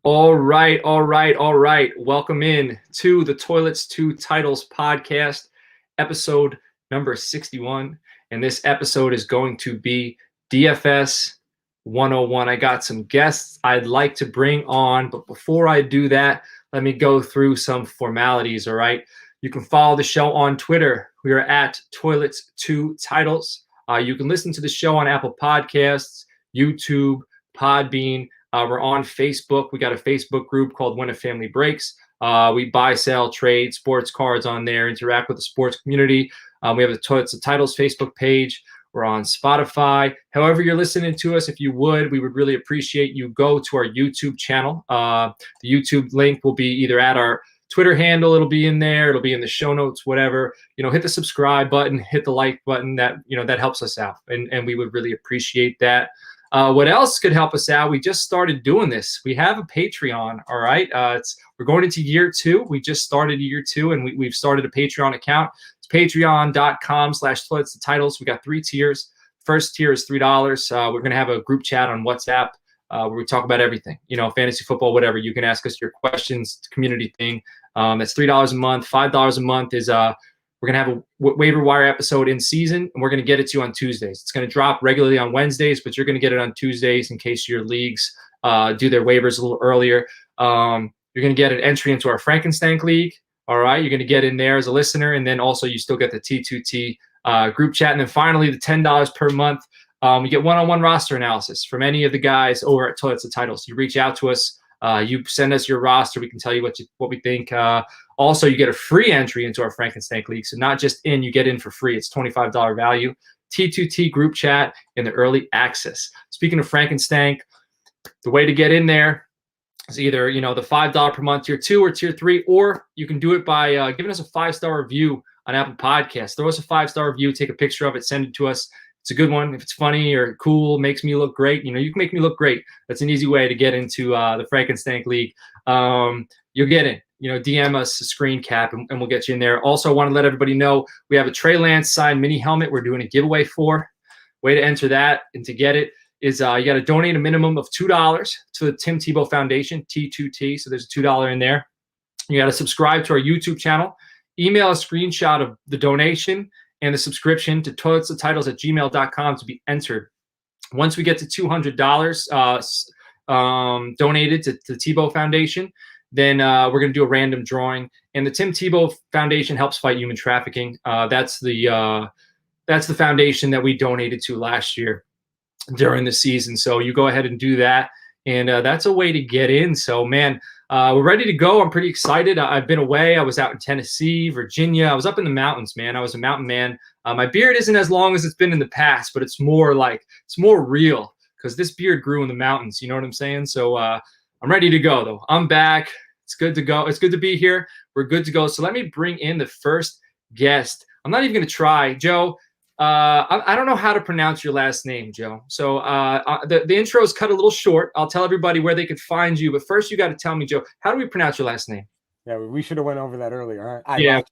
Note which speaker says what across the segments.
Speaker 1: All right, all right, all right. Welcome in to the Toilets to Titles podcast, episode number 61. And this episode is going to be DFS 101. I got some guests I'd like to bring on, but before I do that, let me go through some formalities, all right? You can follow the show on Twitter. We are at Toilets to Titles. You can listen to the show on Apple Podcasts, YouTube, Podbean. We're on Facebook. We got a Facebook group called When a Family Breaks. We buy, sell, trade sports cards on there, interact with the sports community. We have the Toilets to Titles Facebook page. We're on Spotify. However you're listening to us, if you would, we would really appreciate you go to our YouTube channel. The YouTube link will be either at our Twitter handle. It'll be in there. It'll be in the show notes, whatever. Hit the subscribe button, hit the like button. That helps us out, and we would really appreciate that. What else could help us out? We just started doing this. We have a Patreon, all right? We're going into year 2. We just started year 2, and we've started a Patreon account. It's patreon.com/toilets-to-titles. We got 3 tiers. First tier is $3. We're going to have a group chat on WhatsApp where we talk about everything, fantasy football, whatever. You can ask us your questions, community thing. That's $3 a month. $5 a month is we're going to have a waiver wire episode in season, and we're going to get it to you on Tuesdays. It's going to drop regularly on Wednesdays, but you're going to get it on Tuesdays in case your leagues do their waivers a little earlier. You're going to get an entry into our Frankenstein League. All right, you're going to get in there as a listener, and then also you still get the T2T group chat. And then finally, the $10 per month, you get one-on-one roster analysis from any of the guys over at Toilets to Titles. You reach out to us. You send us your roster. We can tell you what we think. Also, you get a free entry into our Frankenstein League. So not just in, you get in for free. It's $25 value. T2T group chat in the early access. Speaking of Frankenstein, the way to get in there is either, the $5 per month tier 2 or tier 3, or you can do it by giving us a 5-star review on Apple Podcasts. Throw us a 5-star review, take a picture of it, send it to us. It's a good one. If it's funny or cool, makes me look great. You can make me look great. That's an easy way to get into the Frankenstein League. You'll get in. DM us a screen cap, and we'll get you in there. Also, I want to let everybody know we have a Trey Lance signed mini helmet we're doing a giveaway for. Way to enter that and to get it is you got to donate a minimum of $2 to the Tim Tebow Foundation, T2T. So there's a $2 in there. You got to subscribe to our YouTube channel. Email a screenshot of the donation and the subscription to toilets-to-titles@gmail.com to be entered. Once we get to $200 donated to the Tebow Foundation, then we're going to do a random drawing. And the Tim Tebow Foundation helps fight human trafficking. That's the foundation that we donated to last year during the season. So you go ahead and do that. And that's a way to get in. So, man, we're ready to go. I'm pretty excited. I've been away. I was out in Tennessee, Virginia. I was up in the mountains, man. I was a mountain man. My beard isn't as long as it's been in the past, but it's more real because this beard grew in the mountains. You know what I'm saying? So I'm ready to go, though. I'm back. It's good to go. It's good to be here. We're good to go. So let me bring in the first guest. I'm not even going to try. Joe, I don't know how to pronounce your last name, Joe. So the intro is cut a little short. I'll tell everybody where they could find you. But first, you got to tell me, Joe, how do we pronounce your last name?
Speaker 2: Yeah, we should have went over that earlier. Huh?
Speaker 1: Yeah.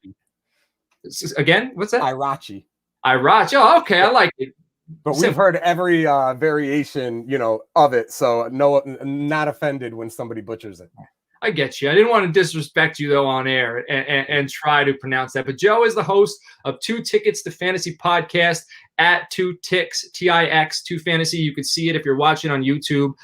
Speaker 1: Again, what's that?
Speaker 2: Ieraci.
Speaker 1: Ieraci. Oh, okay. I like it.
Speaker 2: But we've heard every variation, of it. So no, not offended when somebody butchers it.
Speaker 1: I get you. I didn't want to disrespect you, though, on air and try to pronounce that. But Joe is the host of 2 Tickets to Fantasy podcast at 2Tix, Tix, 2 Fantasy. You can see it if you're watching on YouTube.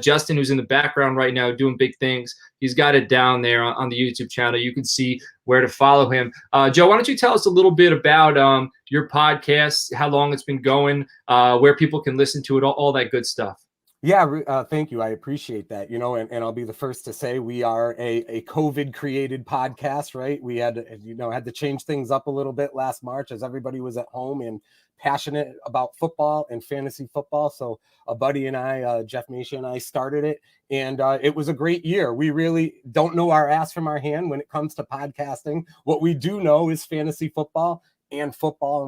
Speaker 1: Justin, who's in the background right now doing big things, he's got it down there on the YouTube channel. You can see where to follow him. Joe, why don't you tell us a little bit about your podcast, how long it's been going, where people can listen to it, all that good stuff.
Speaker 2: Yeah, thank you. I appreciate that. And I'll be the first to say we are a COVID created podcast, right? We had to change things up a little bit last March as everybody was at home and passionate about football and fantasy football. So a buddy and I, Jeff Macia and I started it, and it was a great year. We really don't know our ass from our hand when it comes to podcasting. What we do know is fantasy football, and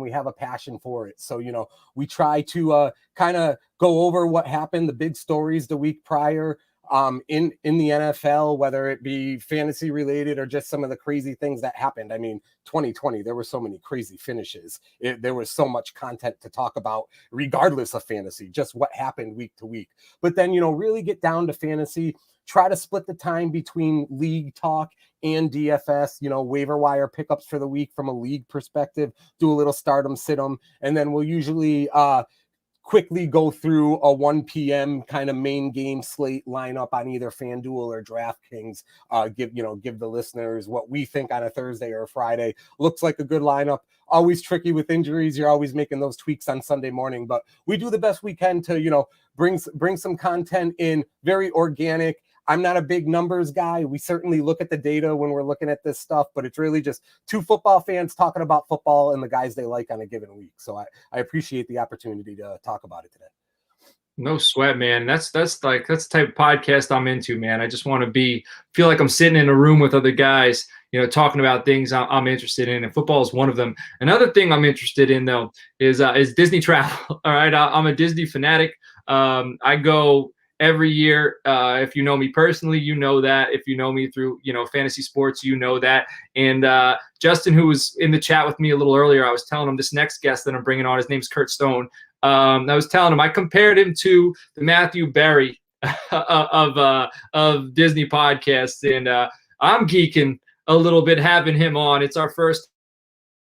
Speaker 2: we have a passion for it. So, we try to kind of go over what happened, the big stories the week prior in the NFL, whether it be fantasy related or just some of the crazy things that happened. I mean, 2020, there were so many crazy finishes. There was so much content to talk about, regardless of fantasy, just what happened week to week. But then, really get down to fantasy, try to split the time between league talk and DFS, waiver wire pickups for the week from a league perspective, do a little stardom, sit-em, and then we'll usually quickly go through a 1 p.m. kind of main game slate lineup on either FanDuel or DraftKings. Give the listeners what we think on a Thursday or a Friday. Looks like a good lineup. Always tricky with injuries. You're always making those tweaks on Sunday morning, but we do the best we can to, bring some content in, very organic. I'm not a big numbers guy. We certainly look at the data when we're looking at this stuff, but it's really just two football fans talking about football and the guys they like on a given week. So I appreciate the opportunity to talk about it today.
Speaker 1: No sweat, man. That's the type of podcast I'm into, man. I just want to feel like I'm sitting in a room with other guys, talking about things I'm interested in, and football is one of them. Another thing I'm interested in, though, is Disney travel. All right, I'm a Disney fanatic. I go every year. If you know me personally, you know that. If you know me through, fantasy sports, you know that. And Justin, who was in the chat with me a little earlier, I was telling him this next guest that I'm bringing on, his name's Curt Stone. I was telling him, I compared him to the Matthew Berry of Disney podcasts. And I'm geeking a little bit having him on. It's our first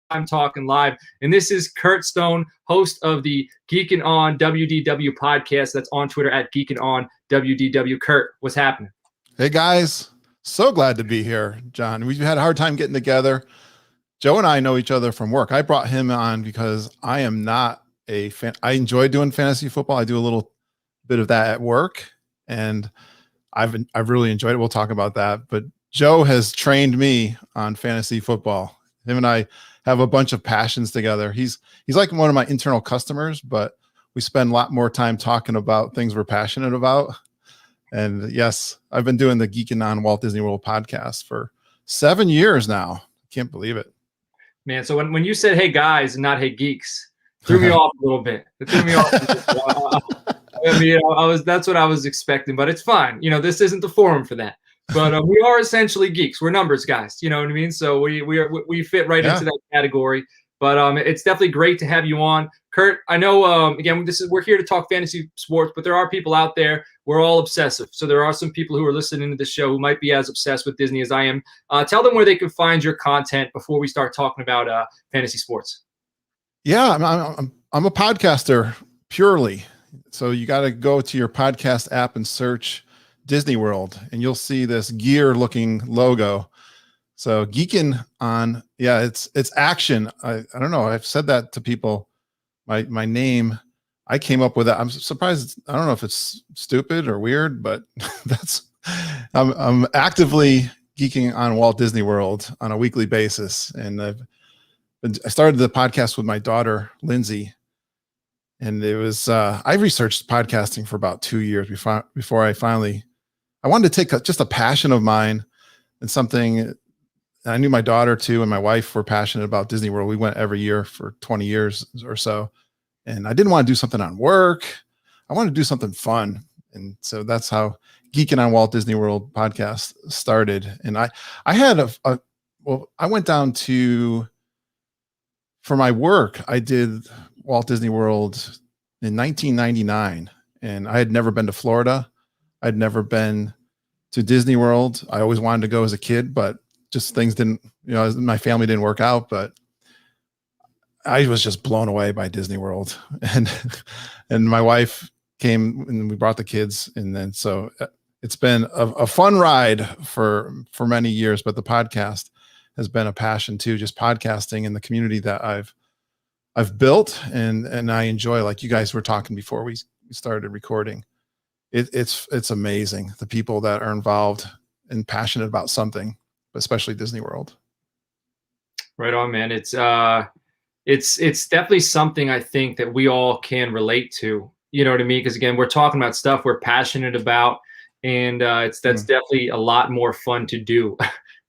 Speaker 1: I'm talking live, and this is Curt Stone, host of the Geekin on WDW podcast. That's on Twitter at Geekin on WDW. Curt, what's happening?
Speaker 3: Hey guys, so glad to be here, John. We've had a hard time getting together. Joe and I know each other from work. I brought him on because I am not a fan. I enjoy doing fantasy football. I do a little bit of that at work, and I've really enjoyed it. We'll talk about that. But Joe has trained me on fantasy football. Him and I have a bunch of passions together. He's like one of my internal customers, but we spend a lot more time talking about things we're passionate about. And yes, I've been doing the Geekin on Walt Disney World podcast for 7 years now. Can't believe it.
Speaker 1: Man, so when you said, hey guys, and not hey geeks, threw me off a little bit. It threw me off. I mean, that's what I was expecting, but it's fine. This isn't the forum for that. But we are essentially geeks. We're numbers guys. You know what I mean? So we fit right into that category. But it's definitely great to have you on, Curt. I know again, we're here to talk fantasy sports, but there are people out there. We're all obsessive. So there are some people who are listening to the show who might be as obsessed with Disney as I am. Tell them where they can find your content before we start talking about fantasy sports.
Speaker 3: Yeah, I'm a podcaster purely. So you got to go to your podcast app and search Disney World, and you'll see this gear looking logo. So Geekin on, yeah, it's action. I don't know. I've said that to people. My name, I came up with that. I'm surprised. I don't know if it's stupid or weird, but I'm actively geeking on Walt Disney World on a weekly basis. And I started the podcast with my daughter, Lindsay. And it was, I researched podcasting for about 2 years before I wanted to take just a passion of mine and something. I knew my daughter too, and my wife were passionate about Disney World. We went every year for 20 years or so. And I didn't want to do something on work. I wanted to do something fun. And so that's how Geekin on Walt Disney World podcast started. And I had I went down to, for my work, I did Walt Disney World in 1999, and I had never been to Florida. I'd never been to Disney World. I always wanted to go as a kid, but just things didn't, my family didn't work out, but I was just blown away by Disney World. And my wife came and we brought the kids. And then, so it's been a fun ride for many years, but the podcast has been a passion too, just podcasting in the community that I've built and I enjoy, like you guys were talking before we started recording. It's amazing, the people that are involved and passionate about something, especially Disney World.
Speaker 1: Right on, man. It's definitely something I think that we all can relate to. You know what I mean? Because again, we're talking about stuff we're passionate about, and that's definitely a lot more fun to do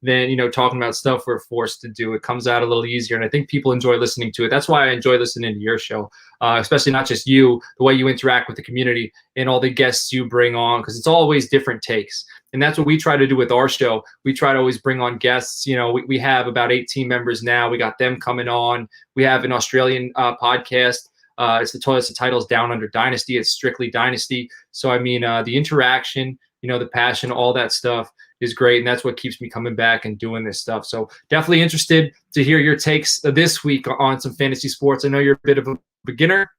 Speaker 1: than talking about stuff we're forced to do. It comes out a little easier, and I think people enjoy listening to it. That's why I enjoy listening to your show, especially not just you, the way you interact with the community and all the guests you bring on, because it's always different takes. And that's what we try to do with our show. We try to always bring on guests. We have about 18 members now. We got them coming on. We have an Australian podcast. It's the title's Down Under Dynasty. It's strictly Dynasty. So, I mean, the interaction the passion, all that stuff is great. And that's what keeps me coming back and doing this stuff. So definitely interested to hear your takes this week on some fantasy sports. I know you're a bit of a beginner.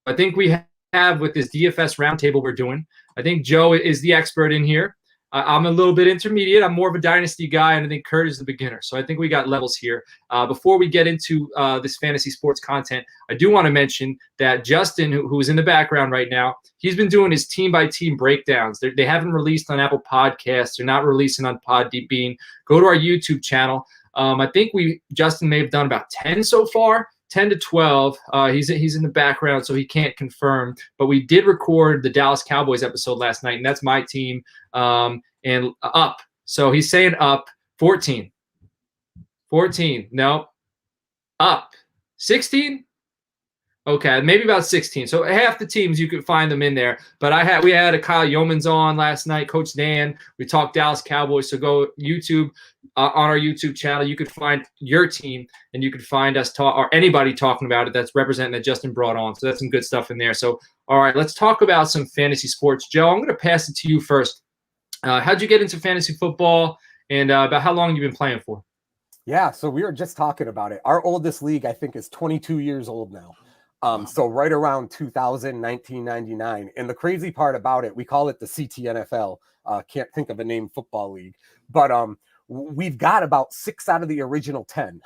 Speaker 1: I think we have with this DFS roundtable we're doing, I think Joe is the expert in here. I'm a little bit intermediate. I'm more of a dynasty guy, and I think Curt is the beginner. So I think we got levels here. Before we get into this fantasy sports content, I do want to mention that Justin, who's in the background right now, he's been doing his team-by-team breakdowns. They haven't released on Apple Podcasts. They're not releasing on Podbean. Go to our YouTube channel. I think Justin may have done about 10 so far. 10 to 12. He's in the background, so he can't confirm. But we did record the Dallas Cowboys episode last night, and that's my team. And up. So he's saying up. 14. 14. No. Up. 16? Okay, maybe about 16. So half the teams you could find them in there. But we had a Kyle Yeomans on last night, Coach Dan. We talked Dallas Cowboys. So go YouTube on our YouTube channel. You could find your team, and you could find us or anybody talking about it that's representing that Justin brought on. So that's some good stuff in there. So all right, let's talk about some fantasy sports. Joe, I'm going to pass it to you first. How'd you get into fantasy football, and about how long you've been playing for?
Speaker 2: Yeah, so we were just talking about it. Our oldest league, I think, is 22 years old now. So right around 2000, 1999. And the crazy part about it, we call it the CTNFL. Can't think of a name football league. But we've got about 6 out of the original 10.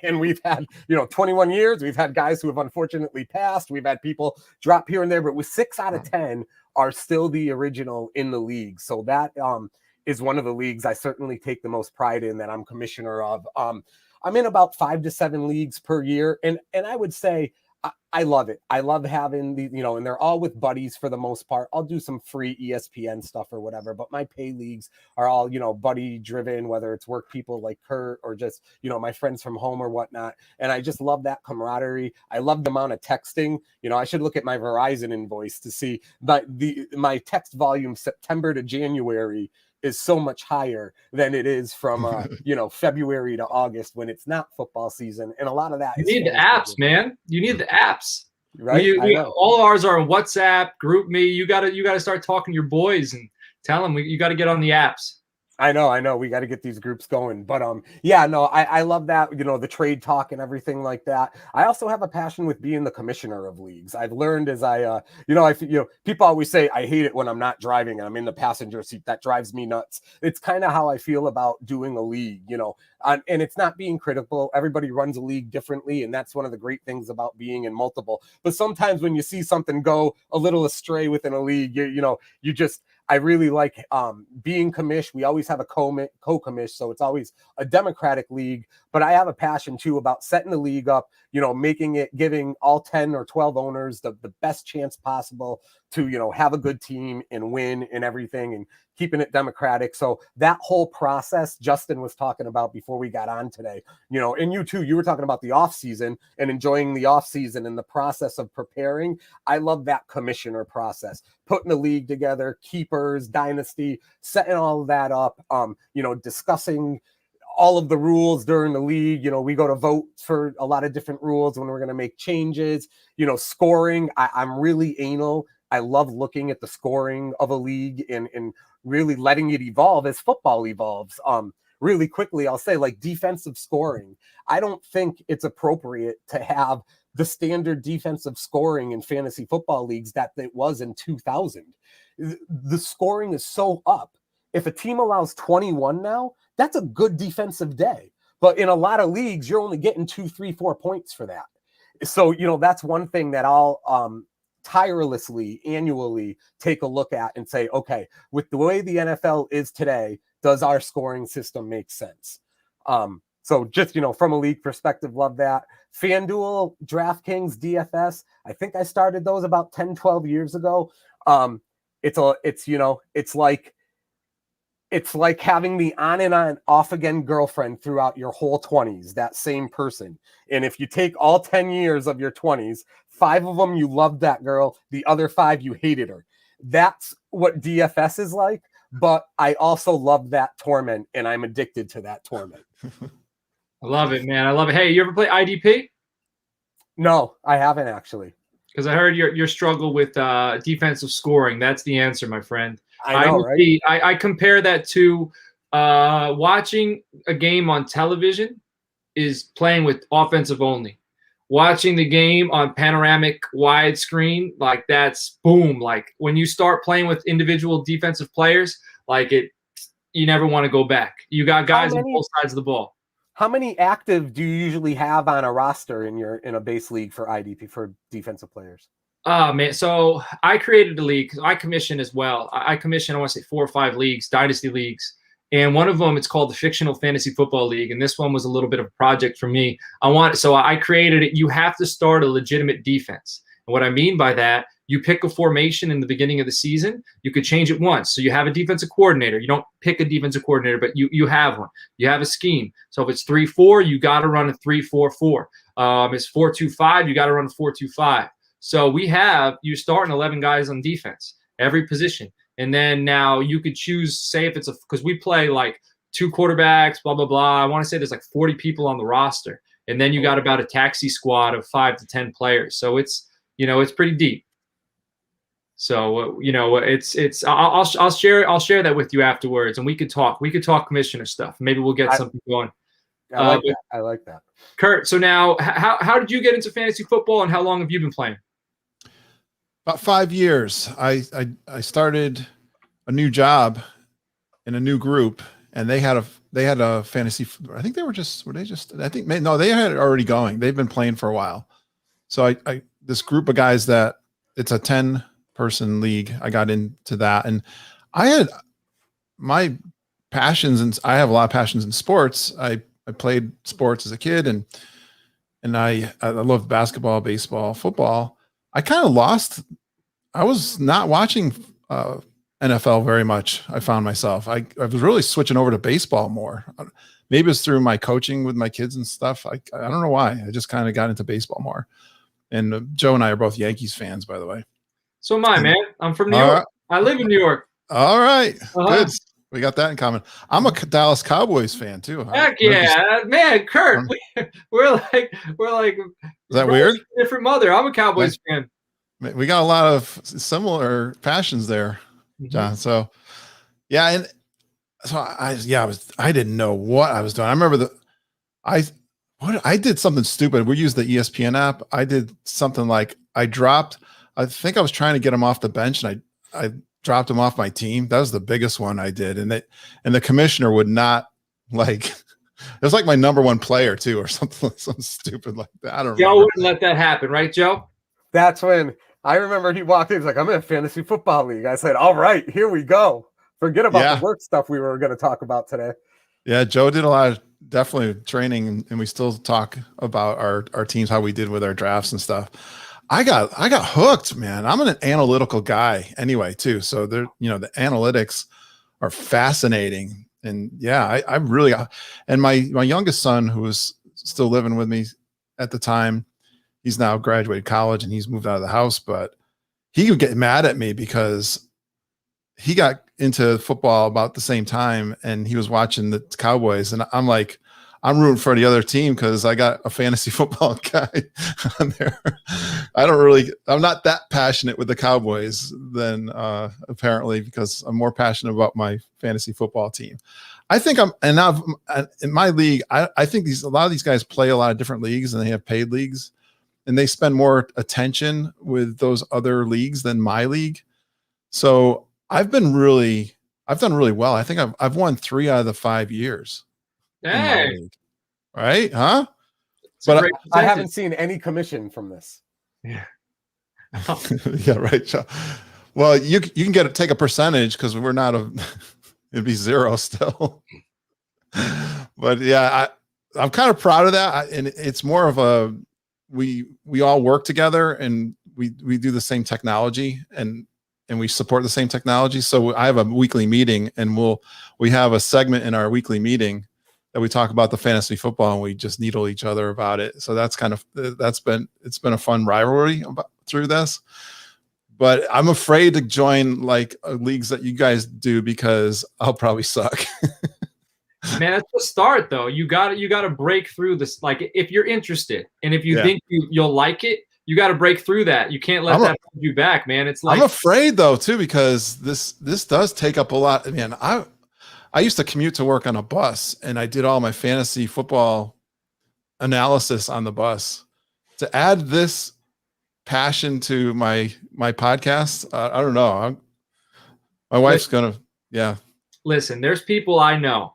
Speaker 2: And we've had, 21 years. We've had guys who have unfortunately passed. We've had people drop here and there. But with 6 out of 10 are still the original in the league. So that is one of the leagues I certainly take the most pride in that I'm commissioner of. I'm in about 5 to 7 leagues per year. And I would say, I love it. I love having the, and they're all with buddies for the most part. I'll do some free ESPN stuff or whatever, but my pay leagues are all, buddy driven, whether it's work people like Curt or just, my friends from home or whatnot. And I just love that camaraderie. I love the amount of texting. I should look at my Verizon invoice to see, but my text volume September to January is so much higher than it is from February to August when it's not football season, and a lot of that.
Speaker 1: You need the apps, man. You need the apps,
Speaker 2: right?
Speaker 1: All ours are on WhatsApp, Group Me. You gotta start talking to your boys and tell them you got to get on the apps.
Speaker 2: I know. We got to get these groups going. But I love that, the trade talk and everything like that. I also have a passion with being the commissioner of leagues. I've learned as people always say, I hate it when I'm not driving and I'm in the passenger seat. That drives me nuts. It's kind of how I feel about doing a league, and it's not being critical. Everybody runs a league differently. And that's one of the great things about being in multiple. But sometimes when you see something go a little astray within a league, I really like being commish. We always have a co-commish, so it's always a democratic league. But I have a passion, too, about setting the league up, giving all 10 or 12 owners the best chance possible to, have a good team and win and everything and keeping it democratic. So that whole process Justin was talking about before we got on today, and you too, you were talking about the off season and enjoying the off season and the process of preparing. I love that commissioner process, putting the league together, keepers, dynasty, setting all of that up, discussing all of the rules during the league. We go to vote for a lot of different rules when we're going to make changes, scoring. I'm really anal. I love looking at the scoring of a league and really letting it evolve as football evolves. Really quickly, I'll say, like, defensive scoring. I don't think it's appropriate to have the standard defensive scoring in fantasy football leagues that it was in 2000. The scoring is so up. If a team allows 21 now, that's a good defensive day. But in a lot of leagues, you're only getting 2, 3, 4 points for that. So, that's one thing that I'll tirelessly annually take a look at and say, okay, with the way the NFL is today, does our scoring system make sense? So just, from a league perspective, love that. FanDuel, DraftKings, DFS, I think I started those about 10, 12 years ago. It's like having the on and on off again girlfriend throughout your whole 20s, that same person. And if you take all 10 years of your 20s, 5 of them you loved that girl, the other 5 you hated her. That's what DFS is like. But I also love that torment, and I'm addicted to that torment.
Speaker 1: I love it, man. I love it. Hey, you ever play IDP?
Speaker 2: No, I haven't actually.
Speaker 1: Because I heard your struggle with defensive scoring. That's the answer, my friend.
Speaker 2: I know, right?
Speaker 1: I compare that to watching a game on television is playing with offensive only. Watching the game on panoramic widescreen, like that's boom. Like when you start playing with individual defensive players, like you never want to go back. You got guys on both sides of the ball.
Speaker 2: How many active do you usually have on a roster in a base league for IDP for defensive players?
Speaker 1: Man, so I created a league because I commission as well. I commission, I want to say 4 or 5 leagues, dynasty leagues. And one of them, it's called the Fictional Fantasy Football League. And this one was a little bit of a project for me. So I created it. You have to start a legitimate defense. And what I mean by that, you pick a formation in the beginning of the season. You could change it once. So you have a defensive coordinator. You don't pick a defensive coordinator, but you have one. You have a scheme. So if it's 3-4, you got to run a 3-4-4. It's 4-2-5, you got to run a 4-2-5. So you starting 11 guys on defense, every position. And then now you could choose, say if it's because we play like 2 quarterbacks, blah, blah, blah. I want to say there's like 40 people on the roster. And then you got about a taxi squad of 5 to 10 players. So it's pretty deep. So, I'll share that with you afterwards and we could talk commissioner stuff. Maybe we'll get something going.
Speaker 2: I like that.
Speaker 1: Curt, so now how did you get into fantasy football and how long have you been playing?
Speaker 3: About 5 years. I started a new job in a new group, and they had a fantasy. I think they had it already going. They've been playing for a while. So this group of guys that it's a 10-person league. I got into that, and I had my passions, and I have a lot of passions in sports. I played sports as a kid, and I loved basketball, baseball, football. I kind of lost. I was not watching NFL very much. I found myself. I was really switching over to baseball more. Maybe it's through my coaching with my kids and stuff. I don't know why. I just kind of got into baseball more. And Joe and I are both Yankees fans, by the way.
Speaker 1: So am I, man. I'm from New York. I live in New York.
Speaker 3: All right. Good. We got that in common. I'm a Dallas Cowboys fan too.
Speaker 1: Heck yeah, man, Curt. We're like.
Speaker 3: Is that weird?
Speaker 1: Different mother. I'm a Cowboys fan.
Speaker 3: We got a lot of similar passions there, John. So, yeah, and so I didn't know what I was doing. I remember I did something stupid. We used the ESPN app. I did something like I think I was trying to get him off the bench, and I dropped him off my team. That was the biggest one I did. And the commissioner would not it was like my number 1 player too, or something stupid like that. I don't know.
Speaker 1: Joe wouldn't let that happen, right, Joe?
Speaker 2: That's when I remember he walked in. He's like, I'm in a fantasy football league. I said, all right, here we go. Forget about the work stuff we were going to talk about today.
Speaker 3: Yeah. Joe did a lot of definitely training, and we still talk about our teams, how we did with our drafts and stuff. I got hooked, man. I'm an analytical guy anyway, too. So the analytics are fascinating. And yeah, I really got, and my youngest son, who was still living with me at the time, he's now graduated college and he's moved out of the house, but he would get mad at me because he got into football about the same time and he was watching the Cowboys. And I'm like, I'm rooting for the other team because I got a fantasy football guy on there. I'm not that passionate with the Cowboys then apparently, because I'm more passionate about my fantasy football team. I think now in my league, I think a lot of these guys play a lot of different leagues and they have paid leagues and they spend more attention with those other leagues than my league. So I've done really well. I think I've won 3 out of the 5 years.
Speaker 1: Dang.
Speaker 3: Right? Huh?
Speaker 2: But I haven't seen any commission from this.
Speaker 1: Yeah.
Speaker 3: Yeah, right. Well, you can take a percentage because we're not it'd be 0 still. But yeah, I'm kind of proud of that. And it's more of we all work together and we do the same technology and we support the same technology. So I have a weekly meeting and we have a segment in our weekly meeting that we talk about the fantasy football and we just needle each other about it. So that's it's been a fun rivalry through this, but I'm afraid to join like leagues that you guys do because I'll probably suck.
Speaker 1: Man, that's the start though. You got to break through this. Like if you're interested and if you think you'll like it, you got to break through that. You can't let that hold you back, man. It's like,
Speaker 3: I'm afraid though too, because this does take up a lot. Man, I used to commute to work on a bus, and I did all my fantasy football analysis on the bus. To add this passion to my podcast, I don't know. My wife's gonna, yeah.
Speaker 1: Listen, there's people I know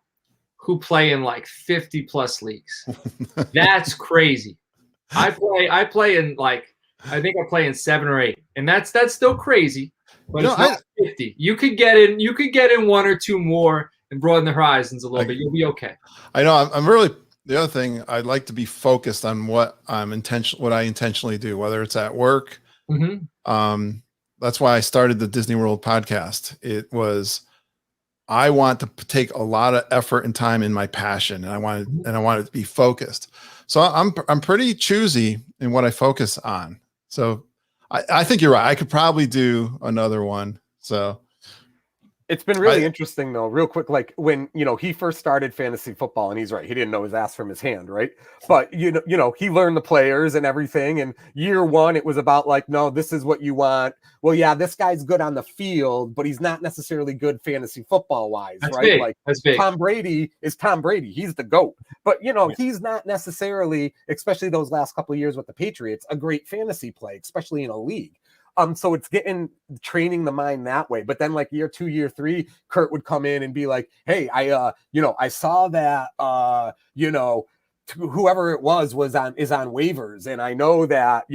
Speaker 1: who play in like 50 plus leagues. That's crazy. I play in like, I think I play in 7 or 8, and that's still crazy, but it's not 50. You could get in 1 or 2 more and broaden the horizons a little bit. You'll be okay.
Speaker 3: I know. I'm really, the other thing, I'd like to be focused on what I intentionally do, whether it's at work. Mm-hmm. That's why I started the Disney World podcast. It was, I want to take a lot of effort and time in my passion, and I wanted to be focused. So I'm pretty choosy in what I focus on. So I think you're right. I could probably do another one. So
Speaker 2: it's been really interesting though, real quick, like when, he first started fantasy football, and he's right, he didn't know his ass from his hand, right? But he learned the players and everything, and year 1 it was about like, no, this is what you want. Well, yeah, this guy's good on the field, but he's not necessarily good fantasy football wise, right?
Speaker 1: Big.
Speaker 2: Like
Speaker 1: that's big.
Speaker 2: Tom Brady is Tom Brady, he's the GOAT, but he's not necessarily, especially those last couple of years with the Patriots, a great fantasy play, especially in a league. So it's training the mind that way. But then like year 2, year 3, Curt would come in and be like, hey, I saw that, whoever it was is on waivers. And I know that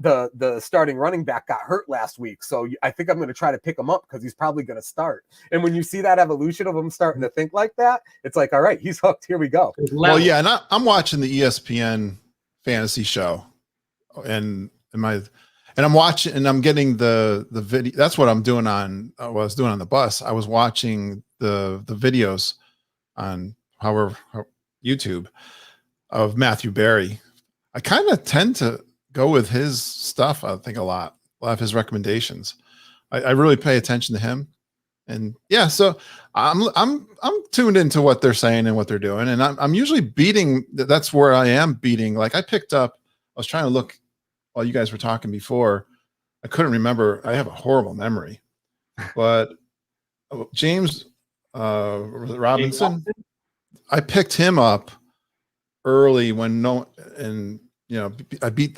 Speaker 2: the starting running back got hurt last week. So I think I'm going to try to pick him up because he's probably going to start. And when you see that evolution of him starting to think like that, it's like, all right, he's hooked. Here we go.
Speaker 3: Well, yeah. And I'm watching the ESPN fantasy show, and I'm watching, and I'm getting the video. That's what I'm doing what I was doing on the bus. I was watching the videos on YouTube of Matthew Berry. I kind of tend to go with his stuff. I think a lot of his recommendations. I really pay attention to him, and yeah. So I'm tuned into what they're saying and what they're doing, and I'm usually beating. That's where I am beating. Like I was trying to look while you guys were talking before. I couldn't remember. I have a horrible memory, but James Robinson, I picked him up early I beat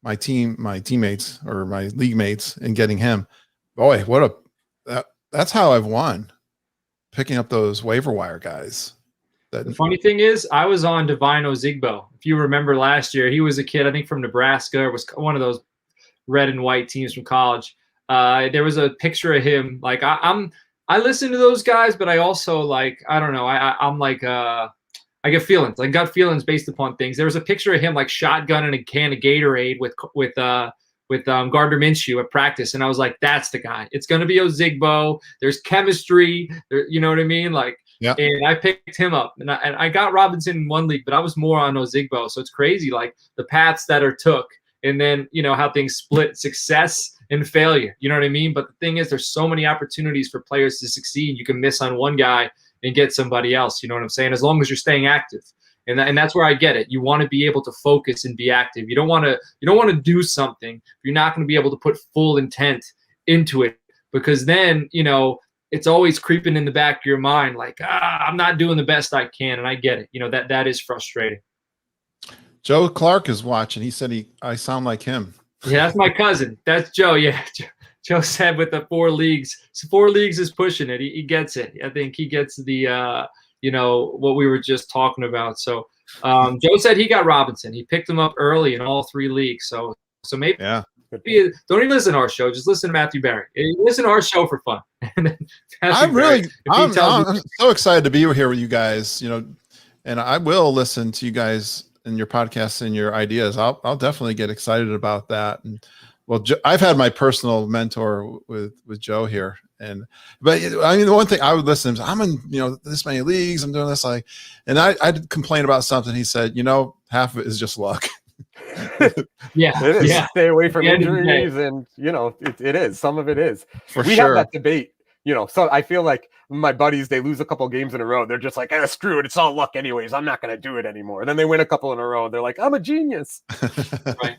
Speaker 3: my teammates or my league mates in getting him. Boy, that's how I've won, picking up those waiver wire guys.
Speaker 1: The funny thing is, I was on Divine Ozigbo. If you remember last year, he was a kid, I think from Nebraska. It was one of those red and white teams from college. There was a picture of him. Like I listen to those guys, but I also like, I don't know. I'm like, I get feelings, like gut feelings based upon things. There was a picture of him like shotgunning a can of Gatorade with Gardner Minshew at practice, and I was like, that's the guy. It's going to be Ozigbo. There's chemistry. You know what I mean? Like. Yeah. And I picked him up, and I got Robinson in one league, but I was more on Ozigbo. So it's crazy, like the paths that are took, and then how things split success and failure. You know what I mean? But the thing is, there's so many opportunities for players to succeed. You can miss on one guy and get somebody else. You know what I'm saying? As long as you're staying active, and that's where I get it. You want to be able to focus and be active. You don't want to do something. You're not going to be able to put full intent into it, because then it's always creeping in the back of your mind, like, I'm not doing the best I can. And I get it. That is frustrating.
Speaker 3: Joe Clark is watching. He said I sound like him.
Speaker 1: Yeah, that's my cousin. That's Joe. Yeah. Joe said with the 4 leagues, 4 leagues is pushing it. He gets it. I think he gets the, what we were just talking about. So Joe said he got Robinson. He picked him up early in all 3 leads. So maybe,
Speaker 3: yeah.
Speaker 1: Don't even listen to our show. Just listen to Matthew Berry. Listen to our show for fun.
Speaker 3: I'm so excited to be here with you guys, and I will listen to you guys and your podcasts and your ideas. I'll definitely get excited about that. And well, I've had my personal mentor with Joe here, but I mean, the one thing I would listen to, I'm in, this many leagues, I'm doing this, and I'd complain about something. He said, half of it is just luck.
Speaker 2: Yeah, it is. Yeah. Stay away from injuries, and it is. Some of it is. We have that debate. So I feel like my buddies, they lose a couple games in a row. They're just like, screw it. It's all luck anyways. I'm not going to do it anymore. And then they win a couple in a row. They're like, I'm a genius.
Speaker 1: Right.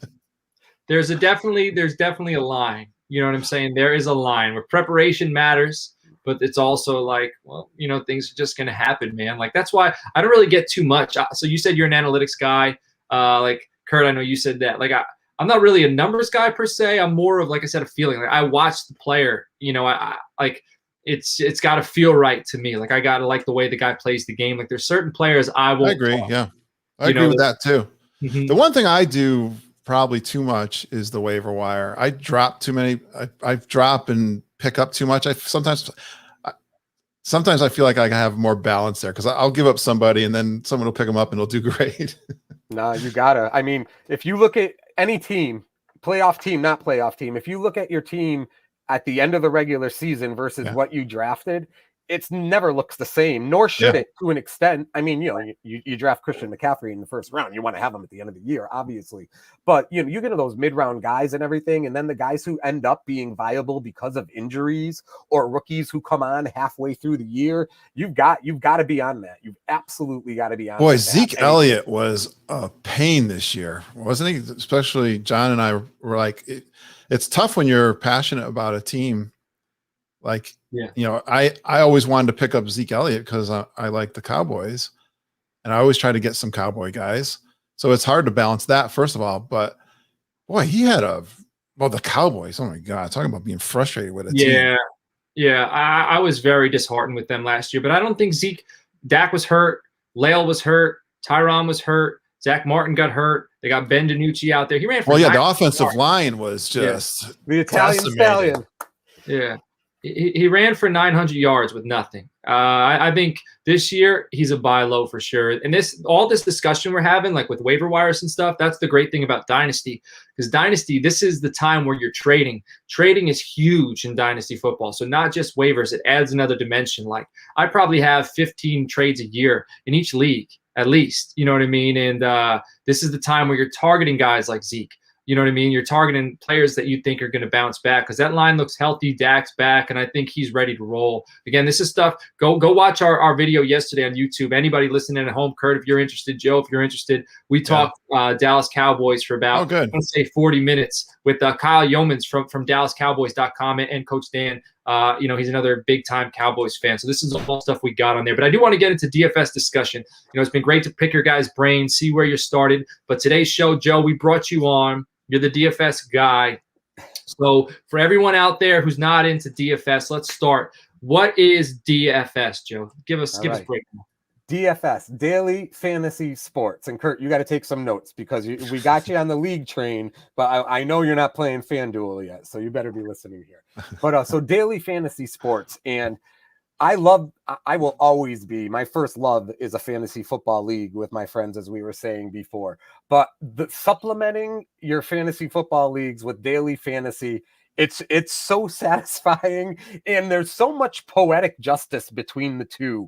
Speaker 1: there's definitely a line. You know what I'm saying? There is a line where preparation matters, but it's also like, well, things are just going to happen, man. Like, that's why I don't really get too much. So you said you're an analytics guy. Like, Curt, I know you said that. Like, I'm not really a numbers guy per se. I'm more of, like I said, a feeling. Like, I watch the player, I like, it's got to feel right to me. Like, I got to like the way the guy plays the game. Like, there's certain players I won't.
Speaker 3: I agree. Yeah. I agree with that too.
Speaker 1: Mm-hmm.
Speaker 3: The one thing I do probably too much is the waiver wire. I drop too many. I drop and pick up too much. Sometimes I feel like I have more balance there, because I'll give up somebody and then someone will pick them up and it'll do great.
Speaker 2: No, you gotta. I mean, if you look at any team, playoff team, not playoff team, if you look at your team at the end of the regular season versus what you drafted, it's never looks the same, nor should it, to an extent. I mean, you draft Christian McCaffrey in the first round, you want to have him at the end of the year, obviously. But you get to those mid-round guys and everything, and then the guys who end up being viable because of injuries, or rookies who come on halfway through the year, you've got to be on that. You've absolutely got to be on.
Speaker 3: Boy, Zeke Elliott was a pain this year, wasn't he? Especially John and I were like, it's tough when you're passionate about a team. Like, I always wanted to pick up Zeke Elliott because I like the Cowboys, and I always try to get some Cowboy guys. So it's hard to balance that, first of all. But boy, he had the Cowboys. Oh my God, talking about being frustrated with a team.
Speaker 1: Yeah. I was very disheartened with them last year, but I don't think Dak was hurt, Lael was hurt, Tyron was hurt, Zach Martin got hurt. They got Ben DiNucci out there. He ran for
Speaker 3: the offensive line was just
Speaker 2: the Italian stallion.
Speaker 1: Yeah. He ran for 900 yards with nothing. I think this year he's a buy low for sure. And all this discussion we're having, like with waiver wires and stuff, that's the great thing about Dynasty. Because Dynasty, this is the time where you're trading. Trading is huge in Dynasty football. So not just waivers, it adds another dimension. Like, I probably have 15 trades a year in each league, at least. You know what I mean? And this is the time where you're targeting guys like Zeke. You know what I mean? You're targeting players that you think are going to bounce back, because that line looks healthy. Dak's back, and I think he's ready to roll. Again, this is stuff. Go watch our video yesterday on YouTube. Anybody listening at home, Curt, if you're interested, Joe, if you're interested, we talked Dallas Cowboys for about, I want to say 40 minutes with Kyle Yeomans from DallasCowboys.com and Coach Dan. He's another big-time Cowboys fan. So this is all stuff we got on there. But I do want to get into DFS discussion. It's been great to pick your guys' brains, see where you're started. But today's show, Joe, we brought you on. You're the DFS guy. So for everyone out there who's not into DFS, let's start. What is DFS, Joe? Give us a break.
Speaker 2: DFS, Daily Fantasy Sports. And Curt, you got to take some notes, because we got you on the league train, but I know you're not playing FanDuel yet, so you better be listening here. But so Daily Fantasy Sports, and I will always be, my first love is a fantasy football league with my friends, as we were saying before. But supplementing your fantasy football leagues with daily fantasy, it's so satisfying, and there's so much poetic justice between the two,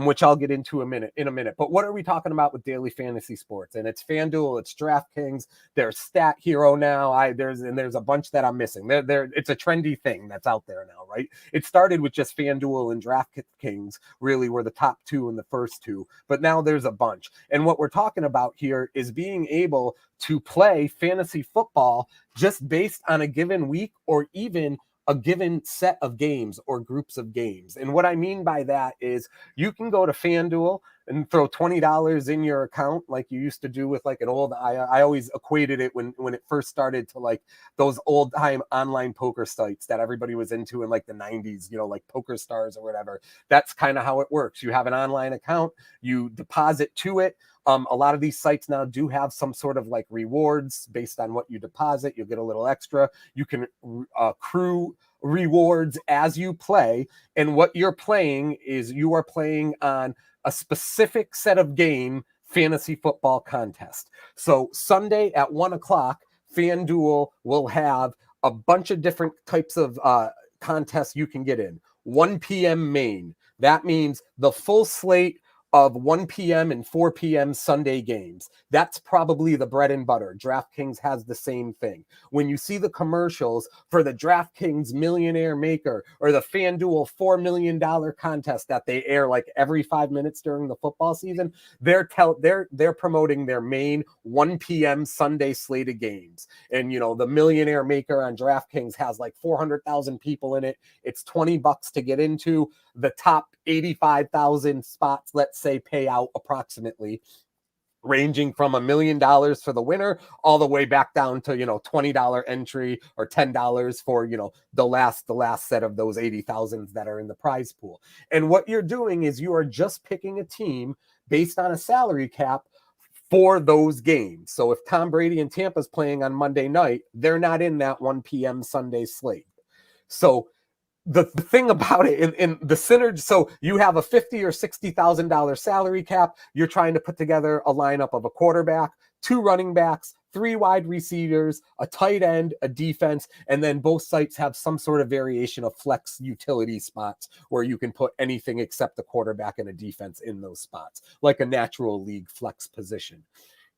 Speaker 2: which I'll get into in a minute. But what are we talking about with Daily Fantasy Sports? And it's FanDuel, it's DraftKings, there's Stat Hero now. There's a bunch that I'm missing. It's a trendy thing that's out there now, right? It started with just FanDuel and DraftKings, really were the top two and the first two, but now there's a bunch. And what we're talking about here is being able to play fantasy football just based on a given week, or even a given set of games or groups of games. And what I mean by that is you can go to FanDuel and throw $20 in your account like you used to do with like an old, I always equated it when it first started to like those old time online poker sites that everybody was into in like the 90s, like Poker Stars or whatever. That's kind of how it works. You have an online account, you deposit to it. A lot of these sites now do have some sort of like rewards based on what you deposit. You'll get a little extra. You can accrue rewards as you play. And what you're playing is you are playing on a specific set of game fantasy football contest. So Sunday at 1:00, FanDuel will have a bunch of different types of contests you can get in. 1 p.m. main. That means the full slate of 1 p.m. and 4 p.m. Sunday games. That's probably the bread and butter. DraftKings has the same thing. When you see the commercials for the DraftKings Millionaire Maker or the FanDuel $4 million contest that they air like every 5 minutes during the football season, they're promoting their main 1 p.m. Sunday slate of games. And, you know, the Millionaire Maker on DraftKings has like 400,000 people in it. It's $20 to get into. The top 85,000 spots, let's say, pay out approximately, ranging from $1 million for the winner all the way back down to, you know, $20 entry or $10 for, you know, the last set of those 80,000 that are in the prize pool. And what you're doing is you are just picking a team based on a salary cap for those games. So if Tom Brady and Tampa's playing on Monday night, they're not in that 1 p.m. Sunday slate. So the thing about it in the synergy, so you have a $50,000 or $60,000 salary cap. You're trying to put together a lineup of a quarterback, 2 running backs, 3 wide receivers, a tight end, a defense, and then both sites have some sort of variation of flex utility spots where you can put anything except the quarterback and a defense in those spots, like a natural league flex position.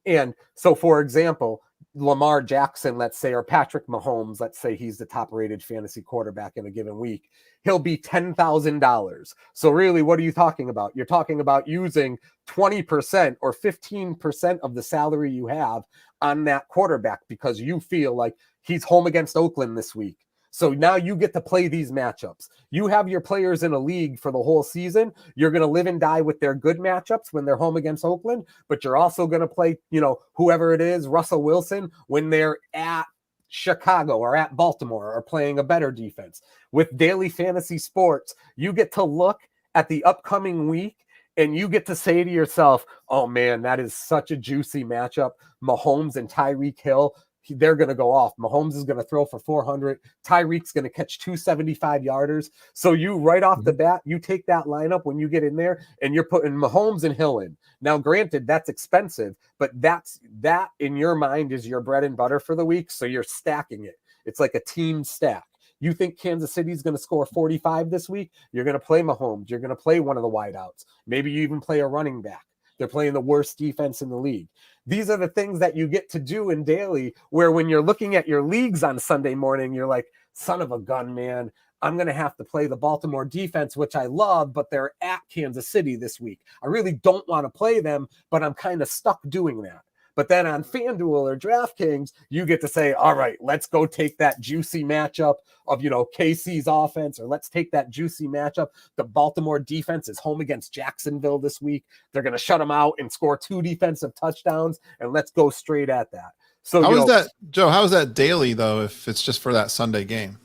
Speaker 2: And so, for example, Lamar Jackson, let's say, or Patrick Mahomes, let's say he's the top rated fantasy quarterback in a given week, he'll be $10,000. So really, what are you talking about? You're talking about using 20% or 15% of the salary you have on that quarterback because you feel like he's home against Oakland this week. So now you get to play these matchups. You have your players in a league for the whole season. You're going to live and die with their good matchups when they're home against Oakland, but you're also going to play, you know, whoever it is, Russell Wilson, when they're at Chicago or at Baltimore or playing a better defense. With daily fantasy sports, you get to look at the upcoming week and you get to say to yourself, oh man, that is such a juicy matchup. Mahomes and Tyreek Hill, they're going to go off. Mahomes is going to throw for 400. Tyreek's going to catch 275 yarders. So you right off the bat, you take that lineup when you get in there and you're putting Mahomes and Hill in. Now, granted, that's expensive, but that in your mind is your bread and butter for the week. So you're stacking it. It's like a team stack. You think Kansas City's going to score 45 this week? You're going to play Mahomes. You're going to play one of the wideouts. Maybe you even play a running back. They're playing the worst defense in the league. These are the things that you get to do in daily, where when you're looking at your leagues on Sunday morning, you're like, son of a gun, man, I'm going to have to play the Baltimore defense, which I love, but they're at Kansas City this week. I really don't want to play them, but I'm kind of stuck doing that. But then on FanDuel or DraftKings, you get to say, all right, let's go take that juicy matchup of, you know, KC's offense, or let's take that juicy matchup. The Baltimore defense is home against Jacksonville this week. They're going to shut them out and score 2 defensive touchdowns, and let's go straight at that. So
Speaker 3: how is that, Joe? How is that daily, though, if it's just for that Sunday game?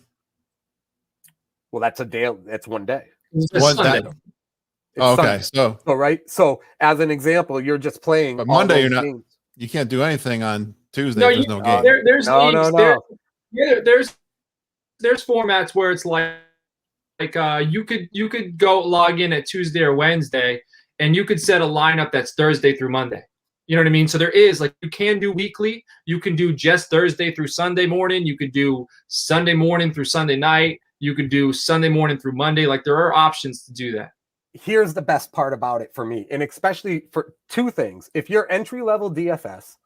Speaker 2: Well, that's a daily. That's one day.
Speaker 3: One day. Oh, okay.
Speaker 2: Sunday. So right. So as an example, you're just playing.
Speaker 3: But Monday, you're not. Games. You can't do anything on Tuesday.
Speaker 1: No,
Speaker 3: there's no game.
Speaker 1: There's formats where it's like you could go log in at Tuesday or Wednesday, and you could set a lineup that's Thursday through Monday. You know what I mean? So there is, like, you can do weekly. You can do just Thursday through Sunday morning. You could do Sunday morning through Sunday night. You could do Sunday morning through Monday. Like, there are options to do that.
Speaker 2: Here's the best part about it for me, and especially for 2 things. If you're entry-level DFS,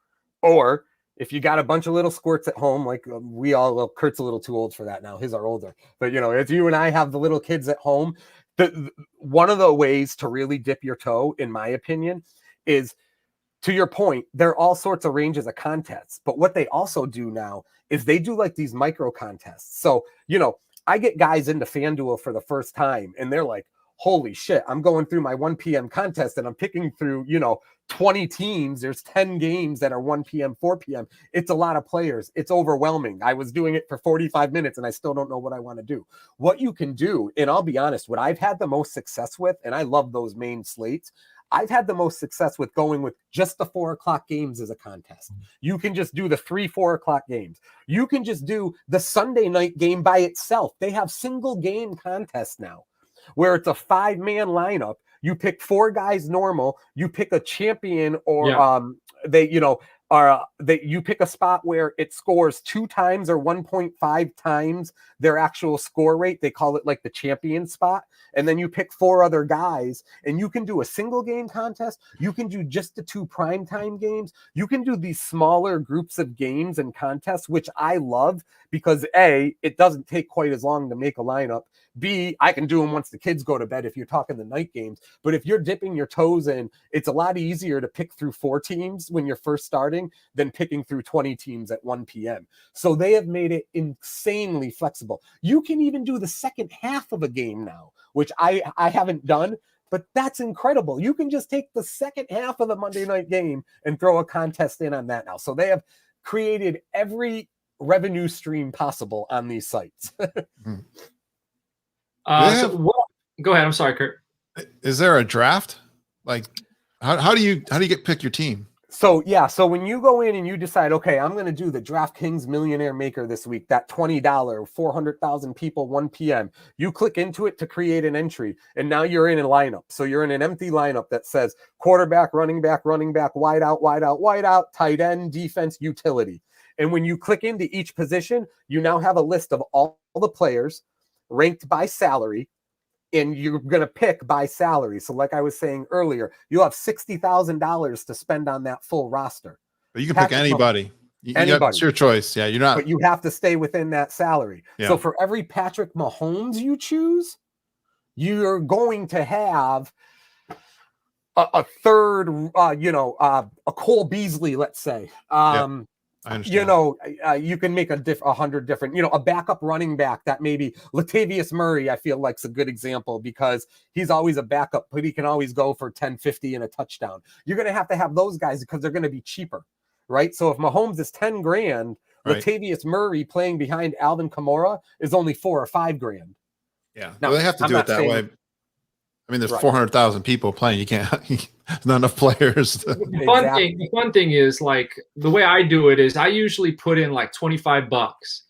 Speaker 2: or if you got a bunch of little squirts at home, like we all, well, Curt's a little too old for that now. His are older. But, you know, if you and I have the little kids at home, one of the ways to really dip your toe, in my opinion, is, to your point, there are all sorts of ranges of contests. But what they also do now is they do like these micro contests. So, you know, I get guys into FanDuel for the first time, and they're like, holy shit, I'm going through my 1 p.m. contest and I'm picking through, you know, 20 teams. There's 10 games that are 1 p.m., 4 p.m. It's a lot of players. It's overwhelming. I was doing it for 45 minutes and I still don't know what I want to do. What you can do, and I'll be honest, what I've had the most success with, and I love those main slates, I've had the most success with going with just the 4 o'clock games as a contest. You can just do the 3-4 o'clock games. You can just do the Sunday night game by itself. They have single game contests now, where it's a 5-man lineup. You pick 4 guys normal. You pick a champion, or are that you pick a spot where it scores 2 times or 1.5 times their actual score rate. They call it like the champion spot. And then you pick 4 other guys, and you can do a single game contest. You can do just the 2 primetime games. You can do these smaller groups of games and contests, which I love because A, it doesn't take quite as long to make a lineup. B, I can do them once the kids go to bed if you're talking the night games. But if you're dipping your toes in, it's a lot easier to pick through 4 teams when you're first starting than picking through 20 teams at 1 p.m. So they have made it insanely flexible. You can even do the second half of a game now, which I haven't done, but that's incredible. You can just take the second half of the Monday night game and throw a contest in on that now. So they have created every revenue stream possible on these sites.
Speaker 1: Go ahead. I'm sorry, Curt.
Speaker 3: Is there a draft? Like, how do you pick your team?
Speaker 2: So yeah, so when you go in and you decide, okay, I'm going to do the DraftKings Millionaire Maker this week, that $20, 400,000 people, 1 p.m. You click into it to create an entry, and now you're in a lineup. So you're in an empty lineup that says quarterback, running back, wide out, tight end, defense, utility. And when you click into each position, you now have a list of all the players ranked by salary, and you're going to pick by salary. So like I was saying earlier, you have $60,000 to spend on that full roster.
Speaker 3: But you can pick anybody. It's your choice. Yeah, you're not.
Speaker 2: But you have to stay within that salary.
Speaker 3: Yeah.
Speaker 2: So for every Patrick Mahomes you choose, you're going to have a third, a Cole Beasley, let's say.
Speaker 3: I understand.
Speaker 2: You can make 100 different, a backup running back that maybe Latavius Murray, I feel like is a good example because he's always a backup, but he can always go for 10, 50 and a touchdown. You're going to have those guys because they're going to be cheaper, right? So if Mahomes is 10 grand, right, Latavius Murray playing behind Alvin Kamara is only 4 or 5 grand.
Speaker 3: Yeah. Now, they have to do it that way. I mean, there's 400,000 people playing. You can't, there's not enough players.
Speaker 1: The fun thing is, like, the way I do it is I usually put in like $25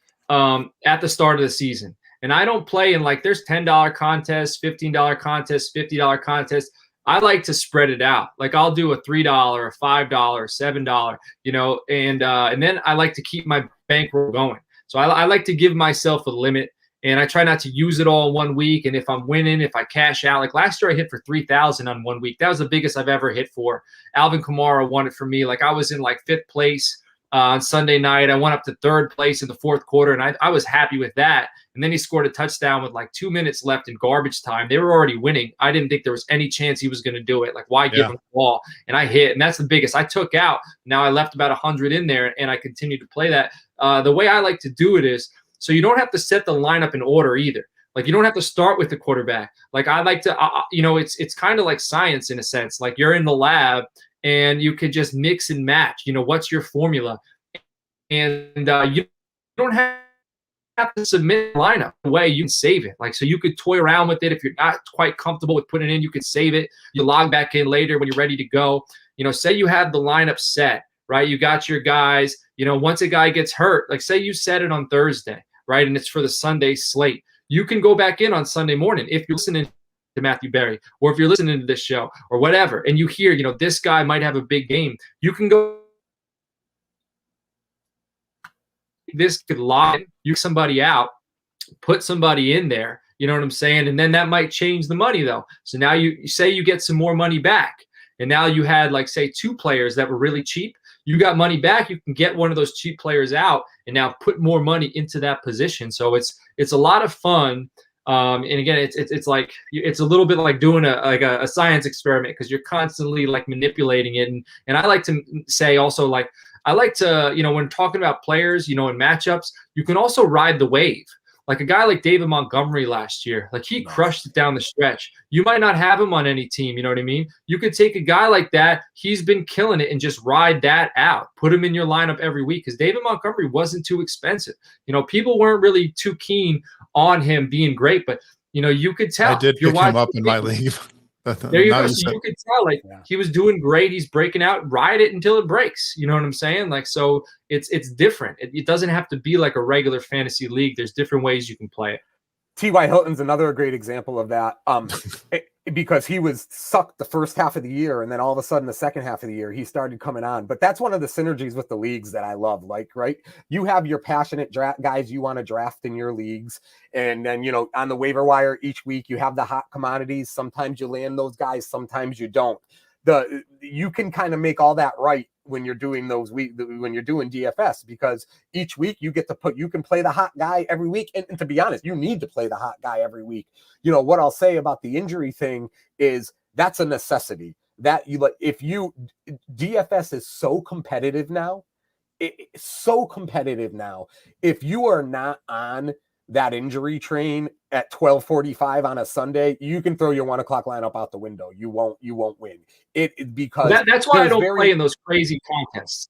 Speaker 1: at the start of the season. And I don't play in like, there's $10 contests, $15 contests, $50 contests. I like to spread it out. Like I'll do a $3, a $5, $7, and then I like to keep my bankroll going. So I like to give myself a limit. And I try not to use it all in 1 week. And if I'm winning, if I cash out, like last year I hit for 3,000 on 1 week. That was the biggest I've ever hit for. Alvin Kamara won it for me. Like I was in like 5th place on Sunday night. I went up to 3rd place in the 4th quarter, and I was happy with that. And then he scored a touchdown with like 2 minutes left in garbage time. They were already winning. I didn't think there was any chance he was going to do it. Like, why give him the ball? And I hit, and that's the biggest. I took out. Now I left about 100 in there, and I continued to play that. The way I like to do it is, so you don't have to set the lineup in order either. Like you don't have to start with the quarterback. Like I like to, it's kind of like science in a sense. Like you're in the lab and you could just mix and match. What's your formula? And you don't have to submit a lineup. The way you can save it. Like so you could toy around with it if you're not quite comfortable with putting it in. You could save it. You log back in later when you're ready to go. Say you have the lineup set, right? You got your guys. Once a guy gets hurt, like say you set it on Thursday, right? And it's for the Sunday slate. You can go back in on Sunday morning if you're listening to Matthew Berry or if you're listening to this show or whatever, and you hear, this guy might have a big game. You can go. This could lie you somebody out, put somebody in there. You know what I'm saying? And then that might change the money though. So now you say you get some more money back, and now you had like say 2 players that were really cheap. You got money back. You can get one of those cheap players out and now put more money into that position. So it's a lot of fun. And again, it's like it's a little bit like doing a science experiment because you're constantly like manipulating it. And I like to say also like I like to when talking about players in matchups, you can also ride the wave. Like a guy like David Montgomery last year, like he crushed it down the stretch. You might not have him on any team, you know what I mean? You could take a guy like that, he's been killing it, and just ride that out. Put him in your lineup every week because David Montgomery wasn't too expensive. People weren't really too keen on him being great, but you could tell.
Speaker 3: I did pick him up in my league.
Speaker 1: There you go. So you could tell, like he was doing great. He's breaking out. Ride it until it breaks. You know what I'm saying? Like so, it's different. It doesn't have to be like a regular fantasy league. There's different ways you can play it.
Speaker 2: T.Y. Hilton's another great example of that. because he was sucked the first half of the year, and then all of a sudden the second half of the year he started coming on. But that's one of the synergies with the leagues that I love. Like, right, you have your passionate guys you want to draft in your leagues, and then, you know, on the waiver wire each week you have the hot commodities. Sometimes you land those guys, sometimes you don't. You can kind of make all that right when you're doing when you're doing DFS, because each week you can play the hot guy every week. And to be honest, you need to play the hot guy every week. You know, what I'll say about the injury thing is that's a necessity. That DFS is so competitive now. It's so competitive now. If you are not on that injury train at 12:45 on a Sunday, you can throw your 1 o'clock lineup out the window. You won't win it because
Speaker 1: that's why I don't play in those crazy contests.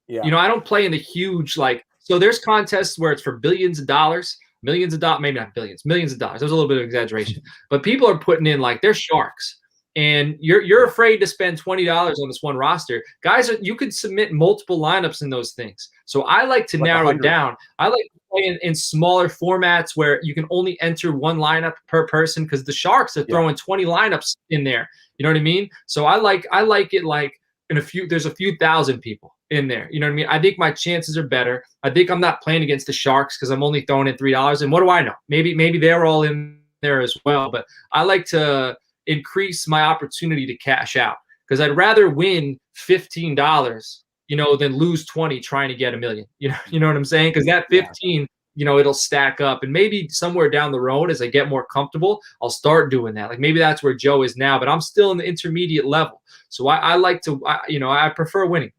Speaker 2: Yeah,
Speaker 1: you know, I don't play in the huge, like, so there's contests where it's for billions of dollars, millions of dollars, maybe not billions, millions of dollars. There's a little bit of exaggeration, but people are putting in, like, they're sharks. And you're afraid to spend $20 on this one roster. Guys, you could submit multiple lineups in those things. So I like to narrow it down. I like to play in smaller formats where you can only enter one lineup per person, because the Sharks are throwing 20 lineups in there. You know what I mean? So I like it like there's a few thousand people in there. You know what I mean? I think my chances are better. I think I'm not playing against the Sharks because I'm only throwing in $3. And what do I know? Maybe they're all in there as well. But I like to increase my opportunity to cash out, because I'd rather win $15, you know, than lose 20 trying to get $1 million. You know what I'm saying? Because that 15, you know, it'll stack up, and maybe somewhere down the road, as I get more comfortable, I'll start doing that. Like, maybe that's where Joe is now, but I'm still in the intermediate level. So I like to, I prefer winning.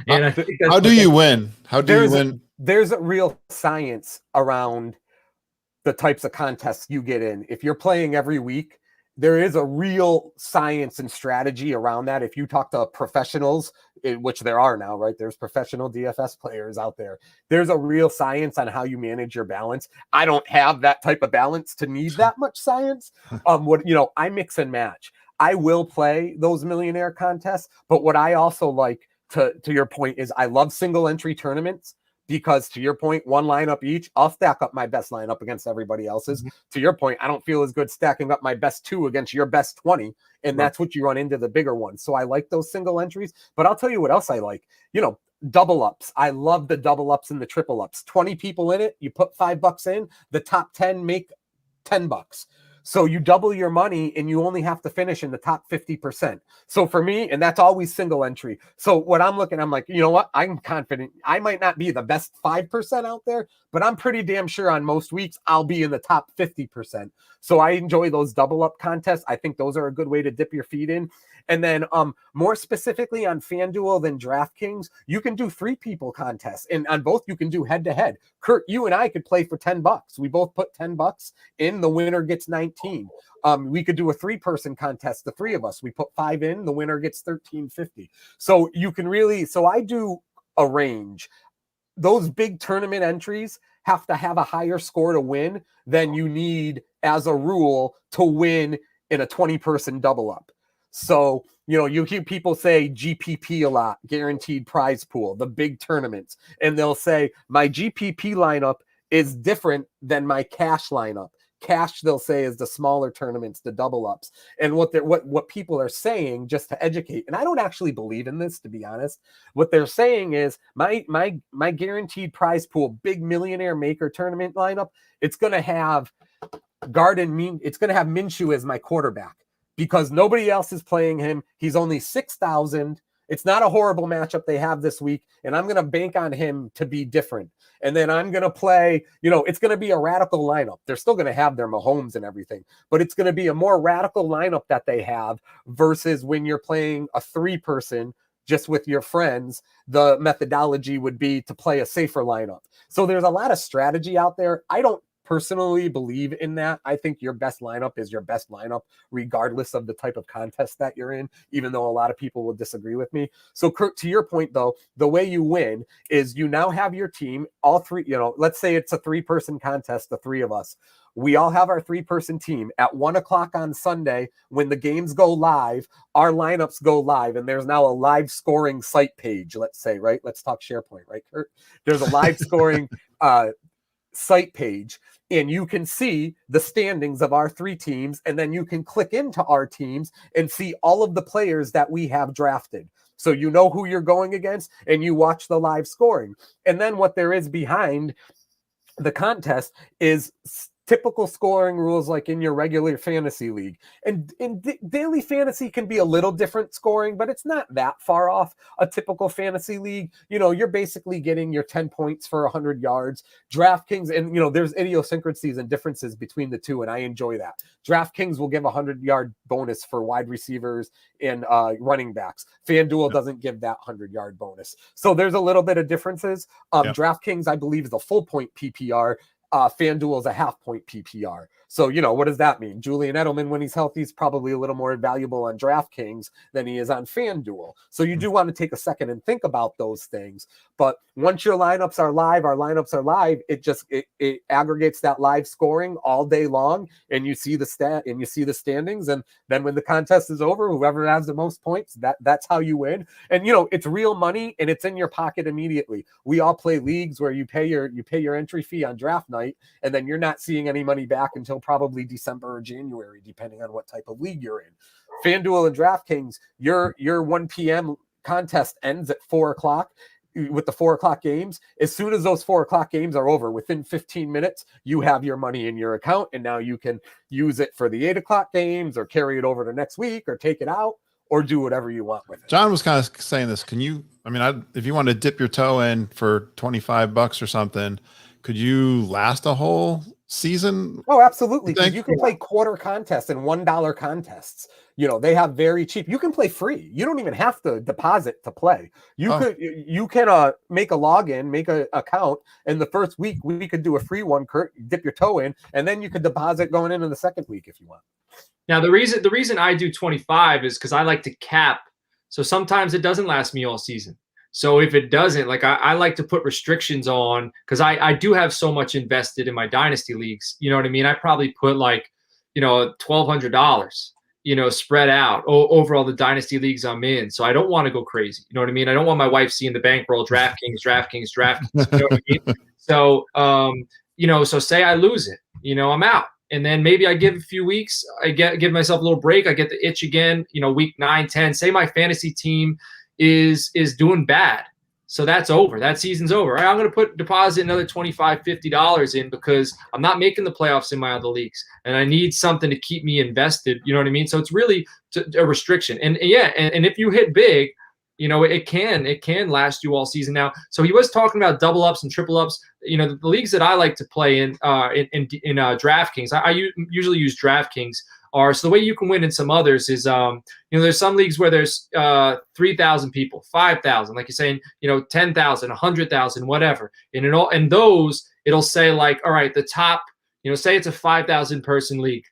Speaker 1: And I think
Speaker 3: how do you win? How do you win?
Speaker 2: There's a real science around the types of contests you get in. If you're playing every week, there is a real science and strategy around that. If you talk to professionals, which there are now, right? There's professional DFS players out there. There's a real science on how you manage your balance. I don't have that type of balance to need that much science. I mix and match. I will play those millionaire contests, but what I also like, to your point, is I love single entry tournaments. Because, to your point, one lineup each, I'll stack up my best lineup against everybody else's. Mm-hmm. To your point, I don't feel as good stacking up my best 2 against your best 20. And that's what you run into the bigger ones. So I like those single entries. But I'll tell you what else I like. You know, double ups. I love the double ups and the triple ups. 20 people in it. You put $5 in. The top 10 make $10. So you double your money and you only have to finish in the top 50%. So for me, and that's always single entry. So what I'm looking, I'm like, you know what? I'm confident. I might not be the best 5% out there, but I'm pretty damn sure on most weeks I'll be in the top 50%. So I enjoy those double up contests. I think those are a good way to dip your feet in. And then more specifically on FanDuel than DraftKings, you can do 3 people contests. And on both, you can do head to head. Curt, you and I could play for $10. We both put $10 in. The winner gets 19. We could do a 3-person contest, the 3 of us. We put 5 in. The winner gets $13.50. So you can really, so I do a range. Those big tournament entries have to have a higher score to win than you need as a rule to win in a 20-person double up. So, you know, you hear people say GPP a lot, guaranteed prize pool, the big tournaments, and they'll say my GPP lineup is different than my cash lineup. Cash, they'll say, is the smaller tournaments, the double ups. And what people are saying, just to educate, and I don't actually believe in this, to be honest, what they're saying is my guaranteed prize pool, big millionaire maker tournament lineup, it's going to have it's going to have Minshew as my quarterback. Because nobody else is playing him. He's only 6,000. It's not a horrible matchup they have this week. And I'm going to bank on him to be different. And then I'm going to play, you know, it's going to be a radical lineup. They're still going to have their Mahomes and everything. But it's going to be a more radical lineup that they have versus when you're playing a 3-person just with your friends. The methodology would be to play a safer lineup. So there's a lot of strategy out there. I don't personally believe in that. I think your best lineup is your best lineup, regardless of the type of contest that you're in, even though a lot of people will disagree with me. So Curt, to your point though, the way you win is you now have your team, all 3, you know, let's say it's a 3-person contest, the 3 of us. We all have our 3-person team at 1 o'clock on Sunday. When the games go live, our lineups go live, and there's now a live scoring site page, let's say, right? Let's talk SharePoint, right, Curt? There's a live scoring site page, and you can see the standings of our 3 teams, and then you can click into our teams and see all of the players that we have drafted. So you know who you're going against, and you watch the live scoring. And then what there is behind the contest is typical scoring rules like in your regular fantasy league. And daily fantasy can be a little different scoring, but it's not that far off a typical fantasy league. You know, you're basically getting your 10 points for 100 yards. DraftKings, and you know, there's idiosyncrasies and differences between the two, and I enjoy that. DraftKings will give a 100-yard bonus for wide receivers and running backs. FanDuel doesn't give that 100-yard bonus. So there's a little bit of differences. DraftKings, I believe, is a full point PPR. FanDuel is a half-point PPR. So, you know, what does that mean? Julian Edelman, when he's healthy, is probably a little more valuable on DraftKings than he is on FanDuel. So you do want to take a second and think about those things. But once your lineups are live, our lineups are live, it aggregates that live scoring all day long, and you see the stat and you see the standings. And then when the contest is over, whoever has the most points, that's how you win. And you know, it's real money and it's in your pocket immediately. We all play leagues where you pay your entry fee on draft night, and then you're not seeing any money back until probably December or January, depending on what type of league you're in. FanDuel and DraftKings, your 1 p.m. contest ends at 4 o'clock with the 4 o'clock games. As soon as those 4 o'clock games are over, within 15 minutes, you have your money in your account, and now you can use it for the 8 o'clock games or carry it over to next week or take it out or do whatever you want with it.
Speaker 3: John was kind of saying this. Can you, if you want to dip your toe in for $25 or something, could you last a whole season?
Speaker 2: Oh, absolutely. You can play quarter contests and $1 contests. You know, they have very cheap. You can play free. You don't even have to deposit to play. You can make a login, make an account, and the first week we could do a free one, Curt, dip your toe in, and then you could deposit going into the second week if you want.
Speaker 1: Now, the reason I do 25 is because I like to cap. So sometimes it doesn't last me all season. So if it doesn't, like I like to put restrictions on, because I do have so much invested in my dynasty leagues. You know what I mean? I probably put like, you know, $1,200, you know, spread out over all the dynasty leagues I'm in. So I don't want to go crazy. You know what I mean? I don't want my wife seeing the bankroll, DraftKings. You know what I mean? So, you know, so say I lose it, you know, I'm out. And then maybe I give a few weeks, give myself a little break. I get the itch again, you know, week 9, 10, say my fantasy team is doing bad. So that's over. That season's over. Right, I'm going to deposit another $25, $50 in because I'm not making the playoffs in my other leagues, and I need something to keep me invested. You know what I mean? So it's really a restriction. And if you hit big, you know, it can last you all season. Now, so he was talking about double ups and triple ups. You know, the leagues that I like to play in DraftKings, I usually use DraftKings. So the way you can win in some others is, you know, there's some leagues where there's 3,000 people, 5,000, like you're saying, you know, 10,000, 100,000, whatever. And in those, it'll say like, all right, the top, you know, say it's a 5,000 person league,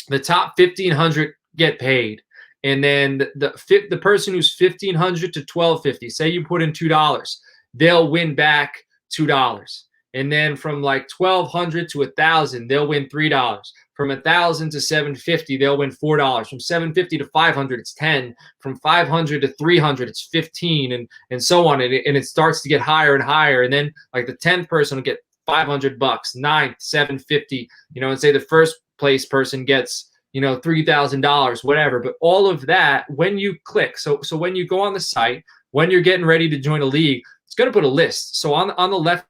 Speaker 1: the top 1,500 get paid. And then the person who's 1,500 to 1,250, say you put in $2, they'll win back $2. And then from like 1,200 to 1,000, they'll win $3. From 1,000 to 750, they'll win $4. From 750 to 500, it's 10. From 500 to 300, it's 15, and so on. And it starts to get higher and higher. And then like the 10th person will get $500, 9th, 750, you know, and say the first place person gets, you know, $3,000, whatever. But all of that, when you click, so when you go on the site, when you're getting ready to join a league, it's going to put a list. So on the left,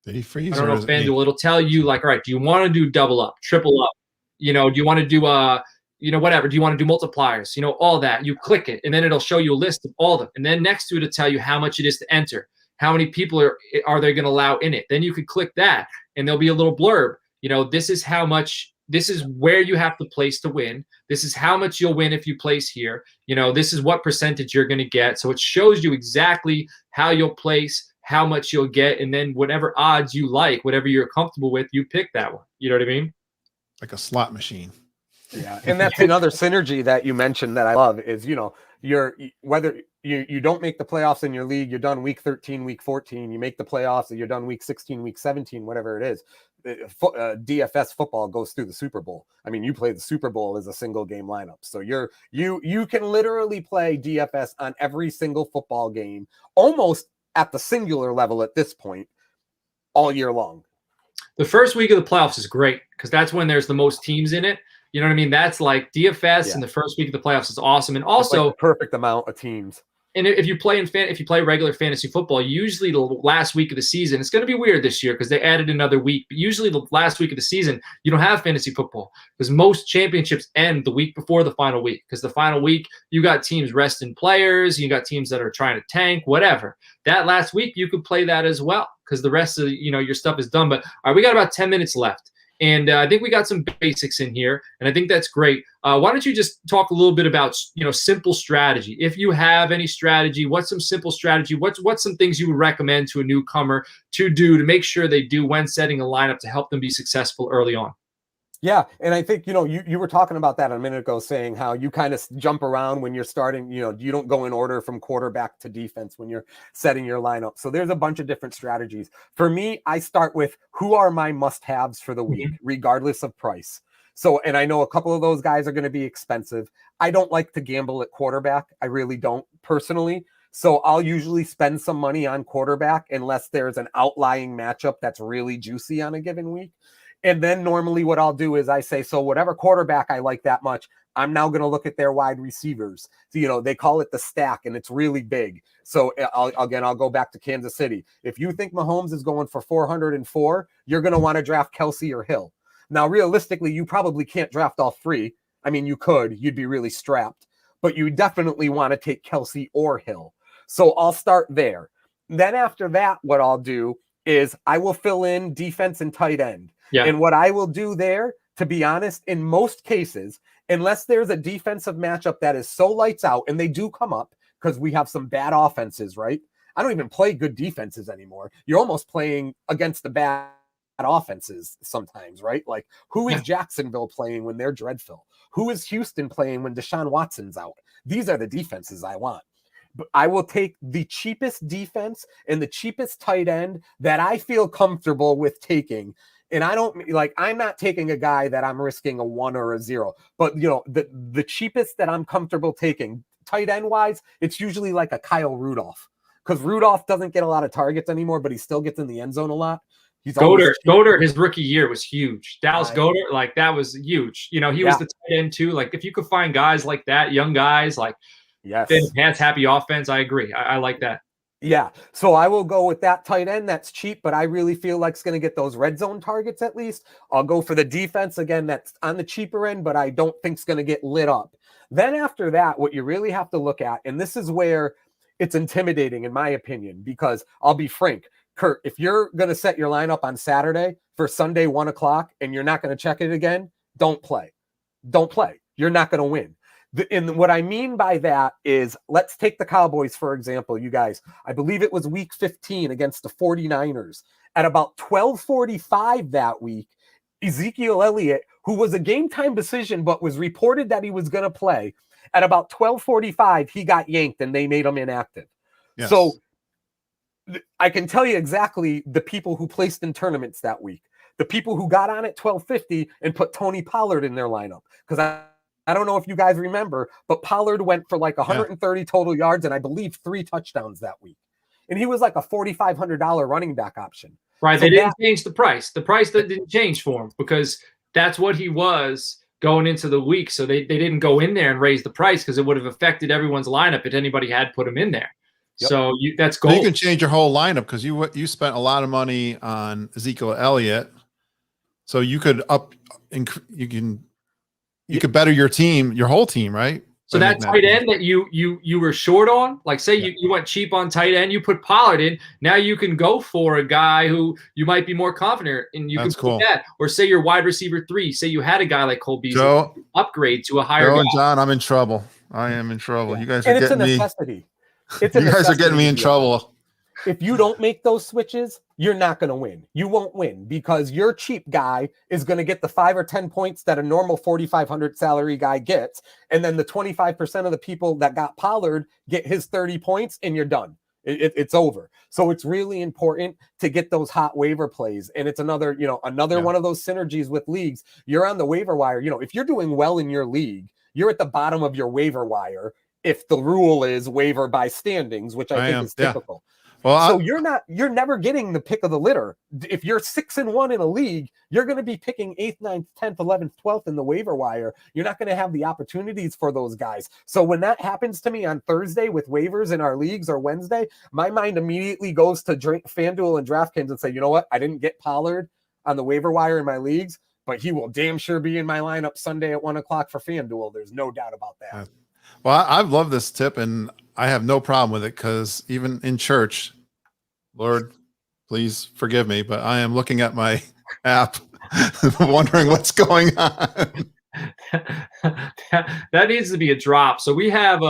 Speaker 3: did he freeze?
Speaker 1: I don't know if FanDuel, it'll tell you like, all right, do you want to do double up, triple up? You know, do you want to do you know, whatever? Do you want to do multipliers? You know, all that. You click it, and then it'll show you a list of all of them. And then next to it, it'll tell you how much it is to enter. How many people are they going to allow in it? Then you could click that, and there'll be a little blurb. You know, this is how much. This is where you have to place to win. This is how much you'll win if you place here. You know, this is what percentage you're going to get. So it shows you exactly how you'll place, how much you'll get, and then whatever odds you like, whatever you're comfortable with, you pick that one. You know what I mean?
Speaker 3: Like a slot machine.
Speaker 2: Yeah, and that's another synergy that you mentioned that I love is, you know, whether you don't make the playoffs in your league, you're done week 13, week 14, you make the playoffs, and you're done week 16, week 17, whatever it is. DFS football goes through the Super Bowl. I mean, you play the Super Bowl as a single game lineup. So you can literally play DFS on every single football game almost at the singular level at this point all year long.
Speaker 1: The first week of the playoffs is great because that's when there's the most teams in it. You know what I mean? That's like DFS, and the first week of the playoffs is awesome. And also,
Speaker 2: like the perfect amount of teams.
Speaker 1: And if you play regular fantasy football, usually the last week of the season, it's going to be weird this year because they added another week. But usually the last week of the season, you don't have fantasy football because most championships end the week before the final week. Because the final week, you got teams resting players, you got teams that are trying to tank, whatever. That last week, you could play that as well because the rest of your stuff is done. But all right, we got about 10 minutes left. And I think we got some basics in here, and I think that's great. Why don't you just talk a little bit about, simple strategy? If you have any strategy, what's some simple strategy? What's some things you would recommend to a newcomer to do to make sure they do when setting a lineup to help them be successful early on?
Speaker 2: Yeah, and I think, you were talking about that a minute ago, saying how you kind of jump around when you're starting, you don't go in order from quarterback to defense when you're setting your lineup. So there's a bunch of different strategies. For me, I start with who are my must-haves for the week, regardless of price. So, and I know a couple of those guys are going to be expensive. I don't like to gamble at quarterback. I really don't personally. So I'll usually spend some money on quarterback unless there's an outlying matchup that's really juicy on a given week. And then normally what I'll do is I say, so whatever quarterback I like that much, I'm now going to look at their wide receivers. So, they call it the stack, and it's really big. So I'll go back to Kansas City. If you think Mahomes is going for 404, you're going to want to draft Kelsey or Hill. Now, realistically, you probably can't draft all three. I mean, you could. You'd be really strapped. But you definitely want to take Kelsey or Hill. So I'll start there. Then after that, what I'll do is I will fill in defense and tight end. Yeah. And what I will do there, to be honest, in most cases, unless there's a defensive matchup that is so lights out, and they do come up because we have some bad offenses, right? I don't even play good defenses anymore. You're almost playing against the bad offenses sometimes, right? Like, who is Jacksonville playing when they're dreadful? Who is Houston playing when Deshaun Watson's out? These are the defenses I want. But I will take the cheapest defense and the cheapest tight end that I feel comfortable with taking. And I'm not taking a guy that I'm risking a 1 or a 0, but the cheapest that I'm comfortable taking tight end wise, it's usually like a Kyle Rudolph, because Rudolph doesn't get a lot of targets anymore, but he still gets in the end zone a lot.
Speaker 1: Goddard, his rookie year was huge. Dallas Goedert, that was huge. He was the tight end too. Like, if you could find guys like that, young guys, pass happy offense, I agree. I like that.
Speaker 2: Yeah, so I will go with that tight end. That's cheap, but I really feel like it's going to get those red zone targets at least. I'll go for the defense again. That's on the cheaper end, but I don't think it's going to get lit up. Then after that, what you really have to look at, and this is where it's intimidating in my opinion, because I'll be frank, Curt, if you're going to set your lineup on Saturday for Sunday 1:00 and you're not going to check it again, don't play. Don't play. You're not going to win. And what I mean by that is, let's take the Cowboys, for example, you guys. I believe it was week 15 against the 49ers. At about 12:45 that week, Ezekiel Elliott, who was a game time decision but was reported that he was going to play, at about 12:45, he got yanked and they made him inactive. Yes. So I can tell you exactly the people who placed in tournaments that week. The people who got on at 12:50 and put Tony Pollard in their lineup. Because I don't know if you guys remember, but Pollard went for like 130 total yards and I believe 3 touchdowns that week. And he was like a $4,500 running back option.
Speaker 1: Right. So they didn't change the price. The price that didn't change for him because that's what he was going into the week. So they didn't go in there and raise the price because it would have affected everyone's lineup if anybody had put him in there. Yep. So that's gold.
Speaker 3: You can change your whole lineup because you spent a lot of money on Zeke Elliott. So you could you could better your team, your whole team, right?
Speaker 1: So that tight end that you were short on, like say you went cheap on tight end, you put Pollard in. Now you can go for a guy who you might be more confident in. You can put that, or say your wide receiver 3. Say you had a guy like Cole Beasley, upgrade to a higher.
Speaker 3: Joe and John, I'm in trouble. I am in trouble. You guys are
Speaker 2: getting
Speaker 3: me. You guys are getting me in trouble.
Speaker 2: If you don't make those switches, you're not going to win. You won't win because your cheap guy is going to get the 5 or 10 points that a normal 4,500 salary guy gets. And then the 25% of the people that got Pollard get his 30 points and you're done. It's over. So it's really important to get those hot waiver plays. And it's another one of those synergies with leagues. You're on the waiver wire. If you're doing well in your league, you're at the bottom of your waiver wire. If the rule is waiver by standings, which I think is typical.
Speaker 3: Well,
Speaker 2: so you're never getting the pick of the litter. If you're 6-1 in a league, you're going to be picking 8th, 9th, 10th, 11th, 12th in the waiver wire. You're not going to have the opportunities for those guys. So when that happens to me on Thursday with waivers in our leagues or Wednesday, my mind immediately goes to FanDuel and DraftKings and say, you know what? I didn't get Pollard on the waiver wire in my leagues, but he will damn sure be in my lineup Sunday at 1 o'clock for FanDuel. There's no doubt about that.
Speaker 3: Well, I love this tip, and I have no problem with it, because even in church, Lord, please forgive me, but I am looking at my app wondering what's going on.
Speaker 1: That needs to be a drop. So we have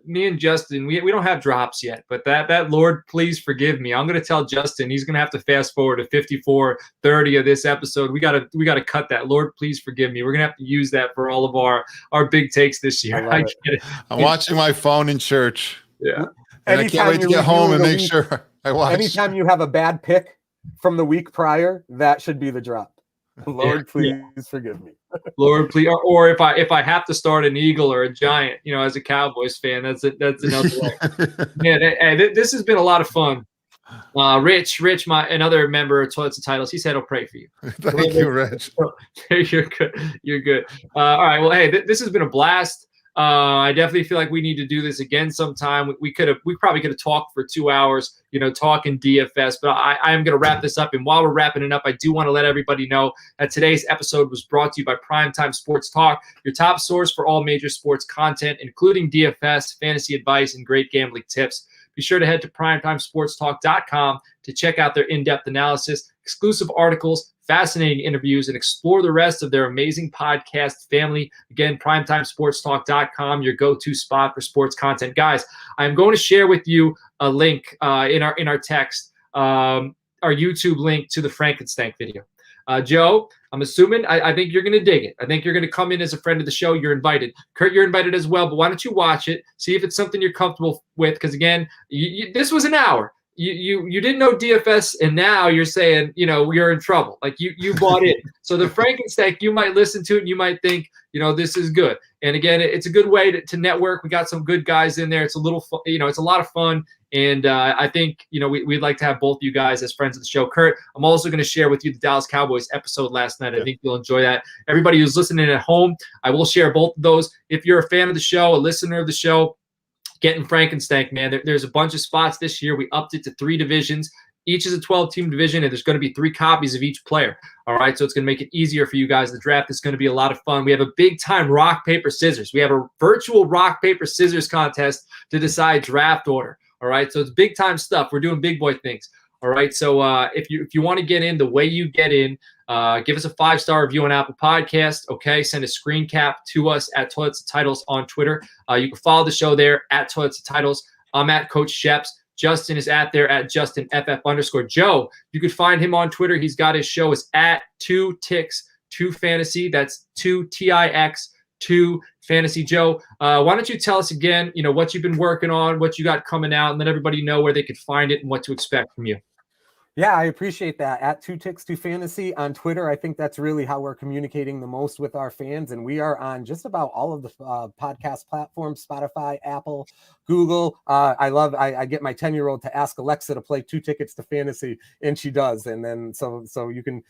Speaker 1: me and Justin, we don't have drops yet, but that Lord, please forgive me. I'm going to tell Justin he's going to have to fast forward to 54:30 of this episode. We got to cut that. Lord, please forgive me. We're going to have to use that for all of our big takes this year. I get it.
Speaker 3: I'm watching my phone in church.
Speaker 1: Yeah.
Speaker 3: And I can't wait to get home and make sure I watch.
Speaker 2: Anytime you have a bad pick from the week prior, that should be the drop. Lord, please forgive me.
Speaker 1: Lord, please, or if I have to start an Eagle or a Giant, as a Cowboys fan, that's another way. Yeah, this has been a lot of fun. Rich, another member of Toilets and Titles, he said he'll pray for you.
Speaker 3: Thank you, Rich.
Speaker 1: You're good. You're good. All right. Well, hey, this has been a blast. I definitely feel like we need to do this again sometime. We probably could have talked for 2 hours, talking DFS, but I am going to wrap this up. And while we're wrapping it up, I do want to let everybody know that today's episode was brought to you by Primetime Sports Talk, your top source for all major sports content, including DFS, fantasy advice, and great gambling tips. Be sure to head to primetimesportstalk.com to check out their in-depth analysis, exclusive articles, fascinating interviews, and explore the rest of their amazing podcast family. Again, primetimesportstalk.com, your go-to spot for sports content. Guys, I'm going to share with you a link in our text, our YouTube link to the Frankenstein video. Joe, I'm assuming, I think you're going to dig it. I think you're going to come in as a friend of the show. You're invited. Curt, you're invited as well, but why don't you watch it, see if it's something you're comfortable with, because, again, this was an hour. You didn't know DFS, and now you're saying, you're in trouble. Like, you bought it. So the Frankenstein, you might listen to it, and you might think, this is good. And again, it's a good way to network. We got some good guys in there. It's a little fun, it's a lot of fun. And I think, we'd like to have both of you guys as friends of the show. Curt, I'm also going to share with you the Dallas Cowboys episode last night. I think you'll enjoy that. Everybody who's listening at home, I will share both of those. If you're a fan of the show, a listener of the show, getting Frankenstein, man. There's a bunch of spots this year. We upped it to 3 divisions. Each is a 12-team division, and there's going to be 3 copies of each player. All right, so it's going to make it easier for you guys. The draft is going to be a lot of fun. We have a big-time rock, paper, scissors. We have a virtual rock, paper, scissors contest to decide draft order. All right, so it's big-time stuff. We're doing big boy things. All right, so if you want to get in, the way you get in, give us a 5-star review on Apple Podcast, okay? Send a screen cap to us at Toilets and Titles on Twitter. You can follow the show there at Toilets and Titles. I'm at Coach Sheps. Justin is at JustinFF_. Joe, you could find him on Twitter. He's got his show is at 2Tix2Fantasy. That's 2TIX2 Fantasy. Joe, why don't you tell us again, what you've been working on, what you got coming out, and let everybody know where they could find it and what to expect from you.
Speaker 2: Yeah, I appreciate that. At 2Tix2Fantasy on Twitter. I think that's really how we're communicating the most with our fans. And we are on just about all of the podcast platforms, Spotify, Apple, Google. I get my 10-year-old to ask Alexa to play 2 Tickets to Fantasy, and she does. And then so you can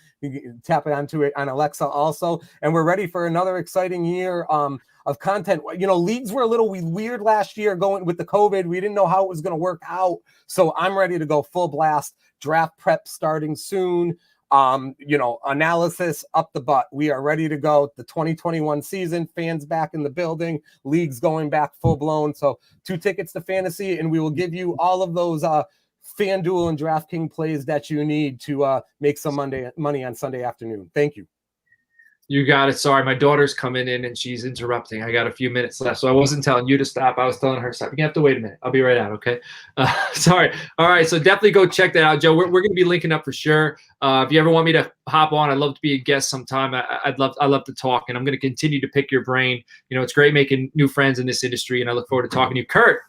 Speaker 2: tap it onto it on Alexa also. And we're ready for another exciting year of content. Leagues were a little weird last year going with the COVID. We didn't know how it was going to work out. So I'm ready to go full blast. Draft prep starting soon. Analysis up the butt. We are ready to go. The 2021 season, fans back in the building, leagues going back full blown. So 2 Tickets to Fantasy, and we will give you all of those FanDuel and DraftKings plays that you need to make some money on Sunday afternoon. Thank you.
Speaker 1: You got it. Sorry, my daughter's coming in and she's interrupting. I got a few minutes left, so I wasn't telling you to stop. I was telling her to stop. You have to wait a minute. I'll be right out, okay? Sorry. All right, so definitely go check that out, Joe. We're going to be linking up for sure. If you ever want me to hop on, I'd love to be a guest sometime. I love to talk, and I'm going to continue to pick your brain. It's great making new friends in this industry, and I look forward to talking to you. Curt,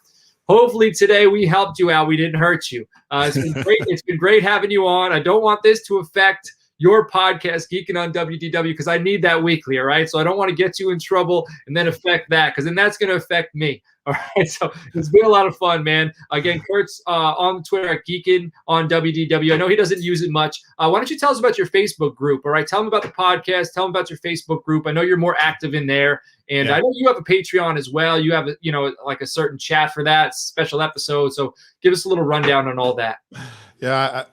Speaker 1: hopefully today we helped you out. We didn't hurt you. It's been great. It's been great having you on. I don't want this to affect your podcast, Geekin on WDW, because I need that weekly, all right? So I don't want to get you in trouble and then affect that, because then that's going to affect me, All right, so it's been a lot of fun, man. Again, Curt's on Twitter at Geekin on WDW. I know he doesn't use it much. Why don't you tell us about your Facebook group? All right, tell him about the podcast. Tell him about your Facebook group. I know you're more active in there, and I know you have a Patreon as well. You have, like a certain chat for that special episode. So give us a little rundown on all that.
Speaker 3: Yeah,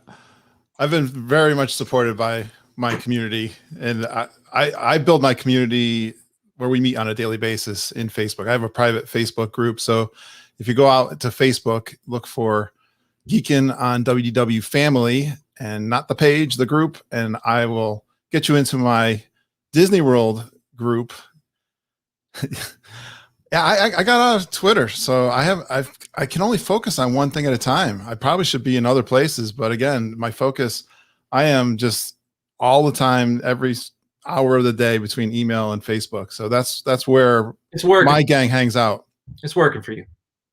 Speaker 3: I've been very much supported by my community, and I build my community where we meet on a daily basis in Facebook. I have a private Facebook group. So if you go out to Facebook, look for Geekin on WDW family and not the page, the group, and I will get you into my Disney World group. Yeah, I got out of Twitter, so I can only focus on one thing at a time. I probably should be in other places, but again, my focus, I am just all the time, every hour of the day between email and Facebook. So that's where
Speaker 1: it's working.
Speaker 3: My gang hangs out. It's
Speaker 1: working for you.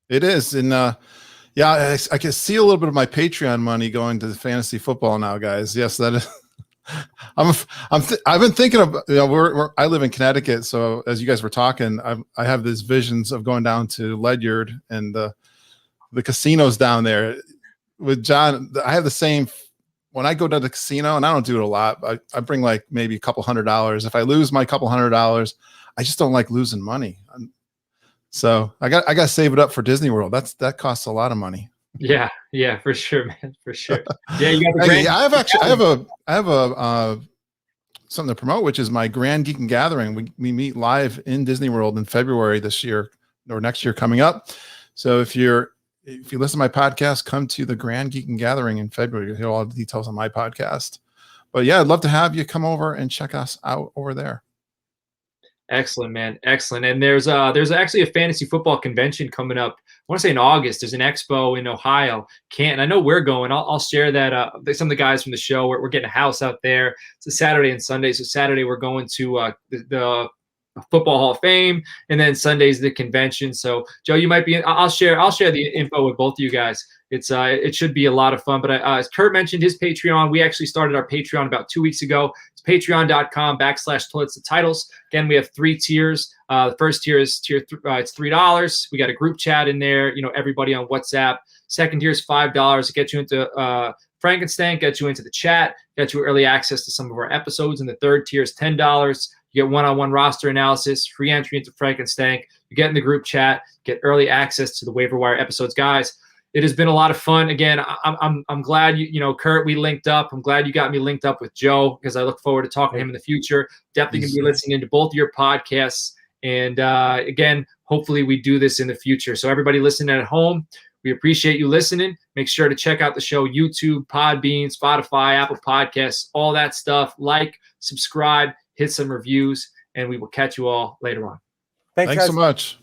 Speaker 3: It is. And yeah, I can see a little bit of my Patreon money going to the fantasy football now, guys. Yes, that is. I've been thinking of, I live in Connecticut. So as you guys were talking, I have these visions of going down to Ledyard and the casinos down there with John. I have the same. When I go to the casino, and I don't do it a lot, I bring like maybe a couple $100. If I lose my couple $100, I just don't like losing money. So I got to save it up for Disney World. That costs a lot of money.
Speaker 1: Yeah, for sure, man, for sure. Yeah, you got the
Speaker 3: Hey, I have a something to promote, which is my Grand Geekin Gathering. We meet live in Disney World in February this year or next year coming up. So if you listen to my podcast, come to the Grand Geekin Gathering in February. You'll hear all the details on my podcast. But yeah, I'd love to have you come over and check us out over there.
Speaker 1: Excellent, man. Excellent. And there's actually a fantasy football convention coming up. I want to say in August. There's an expo in Ohio, Canton. I know we're going. I'll share that. Some of the guys from the show, we're getting a house out there. It's a Saturday and Sunday. So Saturday we're going to the Football Hall of Fame, and then Sunday's the convention. So Joe, you might be. I'll share the info with both of you guys. It should be a lot of fun. But as Curt mentioned, his Patreon, we actually started our Patreon about 2 weeks ago. It's patreon.com/toilets to titles. Again, we have 3 tiers. The first tier is it's $3. We got a group chat in there. Everybody on WhatsApp. Second tier is $5. It gets you into Frankenstein, gets you into the chat, gets you early access to some of our episodes. And the third tier is $10. You get one-on-one roster analysis, free entry into Frankenstein. You get in the group chat, get early access to the waiver wire episodes. Guys, it has been a lot of fun. Again, I'm glad Curt, we linked up. I'm glad you got me linked up with Joe, because I look forward to talking to him in the future. Definitely going to be listening to both of your podcasts. And again, hopefully we do this in the future. So everybody listening at home, we appreciate you listening. Make sure to check out the show, YouTube, Podbean, Spotify, Apple Podcasts, all that stuff. Like, subscribe, hit some reviews, and we will catch you all later on.
Speaker 3: Thanks so much.